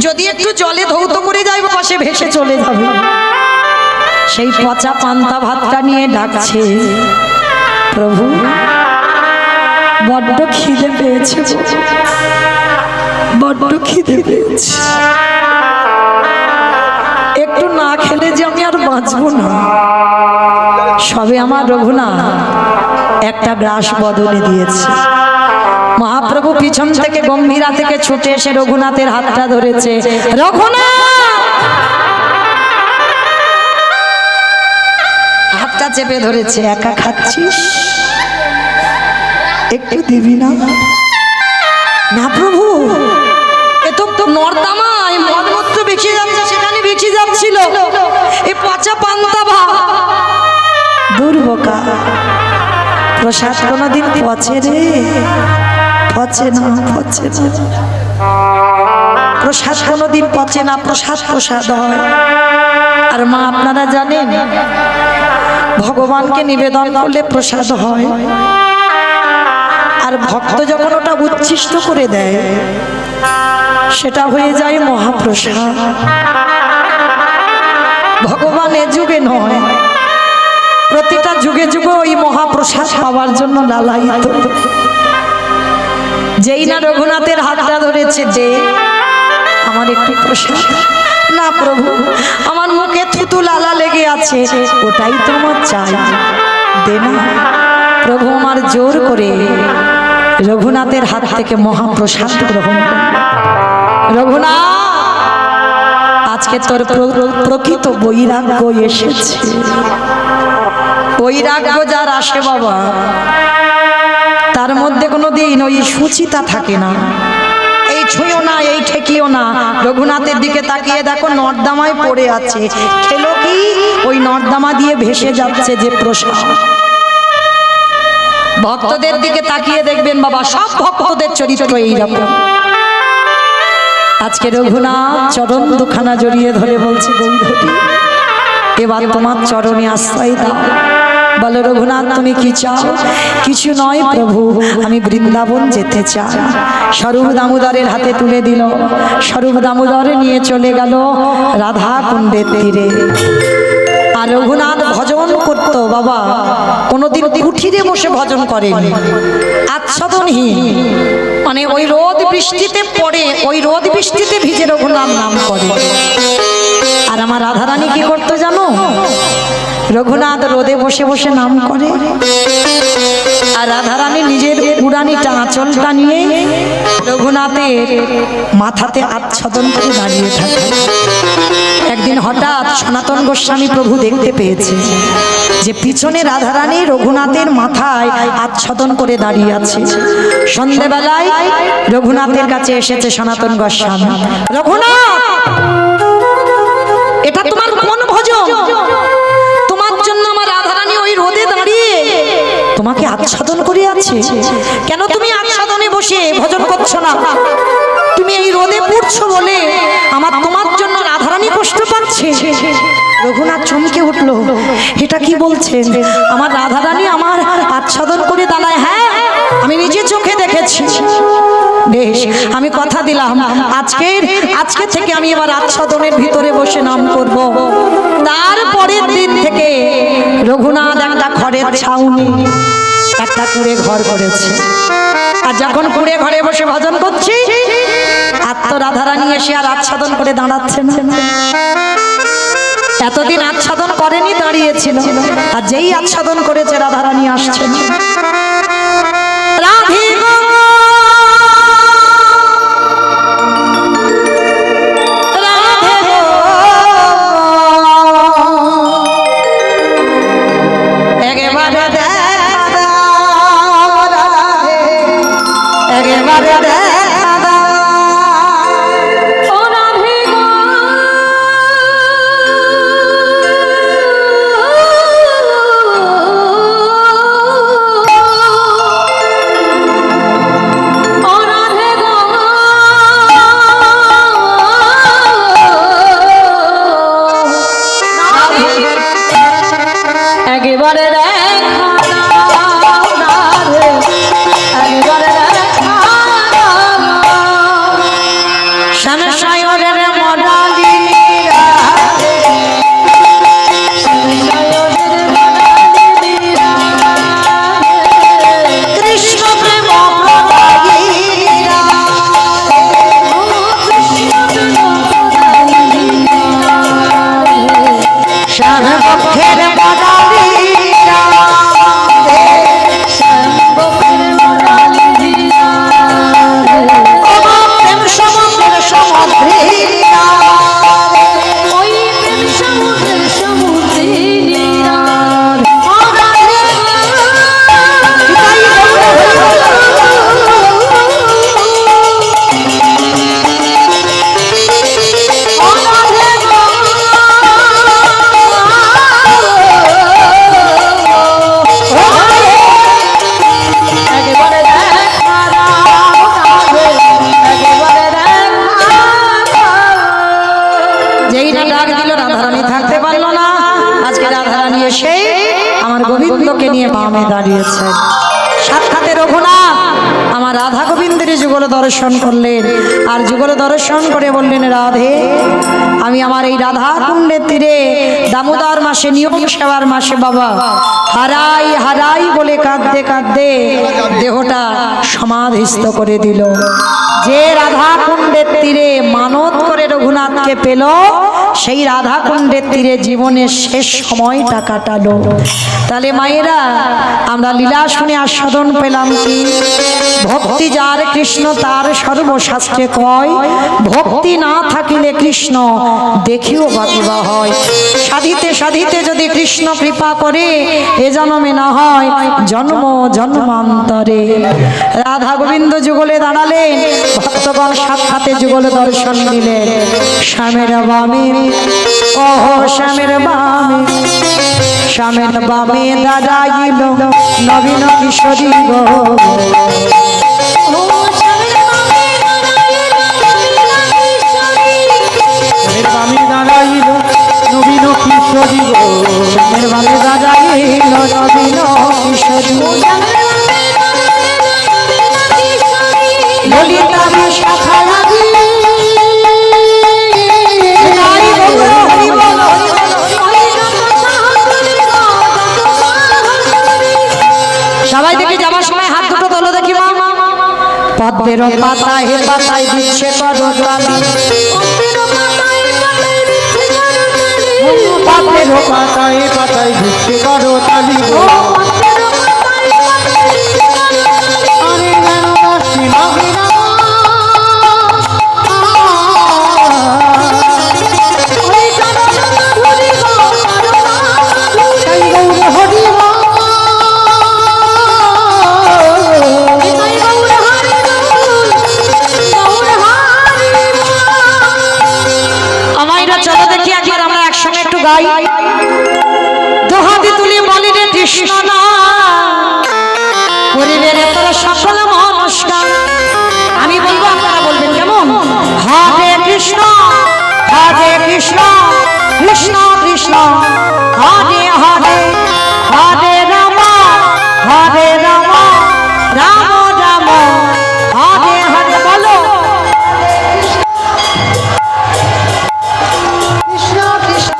যদি একটু জলে ধৌত করে যায় বাবা, সে ভেসে চলে যাবে। সেই পচা পান্তা ভাতটা নিয়ে ডাকছে, প্রভু বড্ড খিদে পেয়েছে, বড্ড খিদে পেয়েছে, একটু না খেলে যে আমি আর বাঁচবো না। সবে আমার রঘুনাথ একটা গ্রাস বদলে দিয়েছে। মহাপ্রভু পিছন থেকে গম্ভীরা থেকে ছুটে এসে রঘুনাথের হাতটা ধরেছে। রঘুনাথ, হাতটা চেপে ধরেছে। একা খাচ্ছিস, একটু দিবি না? না প্রভু, এ তো নর্দমায় মলমূত্র বেঁচে যাচ্ছে, সেখানে বেঁচে যাচ্ছিল এই পচা পান্তা ভাত। দুর্বোকা, প্রসাদ কোনোদিন পচে রে? পচে না, পচে না। প্রসাদ কোনোদিন পচে না, প্রসাদ প্রসাদ হয়। আর মা আপনারা জানেন, ভগবানকে নিবেদন করলে প্রসাদ হয়। আর ভক্ত যখন ওটা উচ্ছিষ্ট করে দেয় সেটা হয়ে যায় মহাপ্রসাদ। ভগবান এ যুগে নয়, প্রতিটা যুগে যুগে ওই মহাপ্রসাদ পাওয়ার জন্য লালায়িত। যেই না রঘুনাথের হাতটা ধরেছে, যে আমার একটু প্রসাদ। না প্রভু, আমার মুখে থুতু লালা লেগে আছে, ওটাই তো আমার চাই, দে না। প্রভু আমার জোর করে রঘুনাথের হাত থেকে মহাপ্রসাদ গ্রহণ করে। রঘুনাথ, আজকে তোর প্রকৃত বৈরাগ্য এসেছে। বৈরাগ্য যার আসে বাবা, তার মধ্যে কোনোদিন ওই সুচিতা থাকে না। এই ছুঁয়ো না, এই ঠেকিও না। রঘুনাথের দিকে তাকিয়ে দেখো, নর্দমায় পড়ে আছে। খেলো কি? ওই নর্দমা দিয়ে ভেসে যাচ্ছে যে প্রসাদ। ভক্তদের দিকে তাকিয়ে দেখবেন বাবা, সব ভক্তদের চরিত্র এইরকম। আজকে রঘুনাথ চরণ দুখানা জড়িয়ে ধরে বলছে, গৌরী এবার তোমার চরণে আশ্রয় দাও। বলো রঘুনাথ, তুমি কি চাও? কিছু নয় প্রভু, আমি বৃন্দাবন যেতে চাই। স্বরূপ দামোদরের হাতে তুলে দিল। স্বরূপ দামোদর নিয়ে চলে গেল রাধা কুণ্ডের তীরে। আর রঘুনাথ ভজন করতো বাবা, কোনোদিন কুঠিরে বসে ভজন করেনি, আচ্ছাদনহীন। মানে ওই রোদ বৃষ্টিতে পড়ে, ওই রোদ বৃষ্টিতে ভিজে রঘুনাথ নাম করে। আর আমার রাধারানী কি করতো জানো? রঘুনাথ রোদে বসে বসে নাম করে, আর রাধারানী নিজের পুরানিটা আঁচলটা নিয়ে রঘুনাথের মাথাতে আচ্ছাদন করে দাঁড়িয়ে থাকে। একদিন হঠাৎ সনাতন গোস্বামী প্রভু দেখতে পেয়েছে যে পিছনে রাধারানী রঘুনাথের মাথায় আচ্ছাদন করে দাঁড়িয়ে আছে। সন্ধ্যেবেলায় রঘুনাথের কাছে এসেছে সনাতন গোস্বামী। রঘুনাথ, এটা তোমার কোন ভজন? তোমার জন্য আমার রাধারানী ওই রোদে দাঁড়িয়ে তোমাকে আচ্ছাদন করে আছে। কেন তুমি আচ্ছাদনে বসে ভজন করছো না? তুমি এই রোদে পড়ছো বলে আমার তোমার জন্য রাধারানী কষ্ট পাচ্ছে। রঘুনাথ চমকে উঠলো, এটা কি বলছেন? আমার রাধারানী আমার আচ্ছাদন করে দাঁড়ায়? হ্যাঁ, আমি নিজে চোখে দেখেছি। বেশ, আমি কথা দিলাম, আজকে থেকে আমি এবার আচ্ছাদনের ভিতরে বসে নাম করব। তারপরের দিন থেকে রঘুনাথ একটা খড়ের ছাউনি, একটা কুড়ে ঘর করেছে। আর যখন কুড়ে ঘরে বসে ভজন করছি, আত্মরাধারানী এসে আর আচ্ছাদন করে দাঁড়াচ্ছে না। এতদিন আচ্ছাদন করেনি, দাঁড়িয়েছিল। আর যেই আচ্ছাদন করেছে, রাধারানী আসছে না। রাধে গো, রাধে গো, একেবারে দেখা দাও রাধে, একেবারে দেখা দাও। শ্যাম সায়রের মডালি রাধে, কৃষ্ণ প্রেম প্রদায়ী রাধে, শ্যাম পক্ষের মডালি রাধে, ওমা প্রেম সমুদ্রের সমুদ্রী রাধে, ওই প্রেম সমুদ্রের সমুদ্রী রাধে। ও রাধে, ও রাধে গো। একেবারে দেখা দাও রাধে, একেবারে দেখা দাও। যেই না ডাক দিল রাধারানী থাকতে পারলো না। আজকে রাধারানী এসে আমার গোবিন্দকে নিয়ে বামে দাঁড়িয়েছে। সাক্ষাতে রঘুনাথ আমার রাধা গোবিন্দের যুগল দর্শন করলেন, আর যুগল দর্শন করে বললেন, রাধে আমি আমার এই রাধা কুণ্ডের তীরে দামোদর মাসে নিয়ম সেবার মাসে বাবা হারাই হারাই বলে কাঁদতে কাঁদতে দেহটা সমাধিস্থ করে দিল। যে রাধা কুণ্ডের তীরে মানত করে রঘুনাথকে পেল, সেই রাধা কুণ্ডের তীরে জীবনের শেষ সময়টা কাটালো। তাহলে মায়েরা আমরা লীলা শুনে আস্বাদন পেলাম কি? ভক্তি যার কৃষ্ণ তার সর্বশাস্ত্রে কয়, ভক্তি না থাকিলে কৃষ্ণ দেখিও বাকিবা হয়। সাধিতে সাধিতে যদি কৃষ্ণ কৃপা করে, এ জন্মে না হয় জন্ম জন্মান্তরে। রাধা গোবিন্দ যুগলে দাঁড়ালেন, ভক্তগণ সাক্ষাতে যুগল দর্শন দিলেন। শ্যামের বামে, ওহ শ্যামের বামে, শ্যামের বামে দাঁড়াইল নবীন কিশোরী গো। শ্যামের বামে দাঁড়াইল নবীন কিশোরী গো। শ্যামের বামে দাঁড়াইল নবীন কিশোরী, ললিতা শাখা লাগি। সবাই দেখে যাবার সময় হাত দুটো তোলো দেখি মা। পদ্মের পাতায় পাতায় দিচ্ছে করতালি, পাতের পাতায় পাতায় ভিক্ষে করো তালি গো। আরে যেন দাসী মহিলা, তাই গৌর হরি মা। আমাইরা চলো দেখি একবার আমরা একসঙ্গে একটু গাই। দোহাতে তুলি বলি রে কৃষ্ণ না করিলে রে তোর সকল নমস্কার। আমি বলবো আপনারা বলবেন কেমন? হরে কৃষ্ণ হরে কৃষ্ণ কৃষ্ণ কৃষ্ণ হরে হরে, হরে রাম হরে রাম রাম রাম হরে হরে। বলো কৃষ্ণ কৃষ্ণ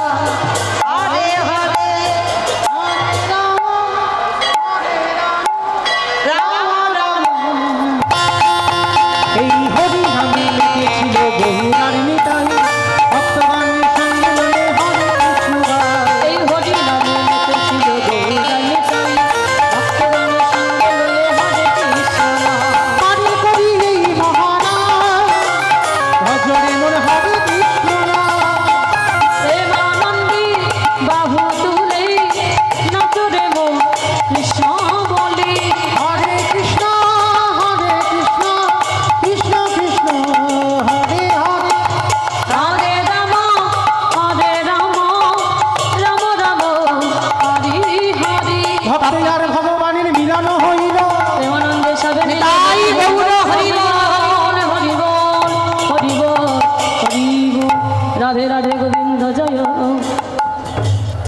হরে হরে, রাম রাম। এই হরি নামে লিখেছিল বহুরার নিতাই, ভক্তগণের সঙ্গে লয়ে হরে কৃষ্ণ গায়। এই হরি নামে লিখেছিল বহুরার নিতাই, ভক্তগণের সঙ্গে লয়ে হরে কৃষ্ণ গায়। পারি করি এই মহারাজ, ভজরে মোর হরে কৃষ্ণ নাম। প্রেমানন্দী বাহু তুলে নাচরে মো কৃষ্ণ বলে। হরে কৃষ্ণ কৃষ্ণ কৃষ্ণ হরে হরে। হরে রাম রাম রাম হরি হরি। ভক্ত আর ভগবানের মিলন হইল, প্রেমানন্দে সবে তাই গৌর হরি হরি বল হরি বল হরি বল। রাধে রাধে গোবিন্দ জয়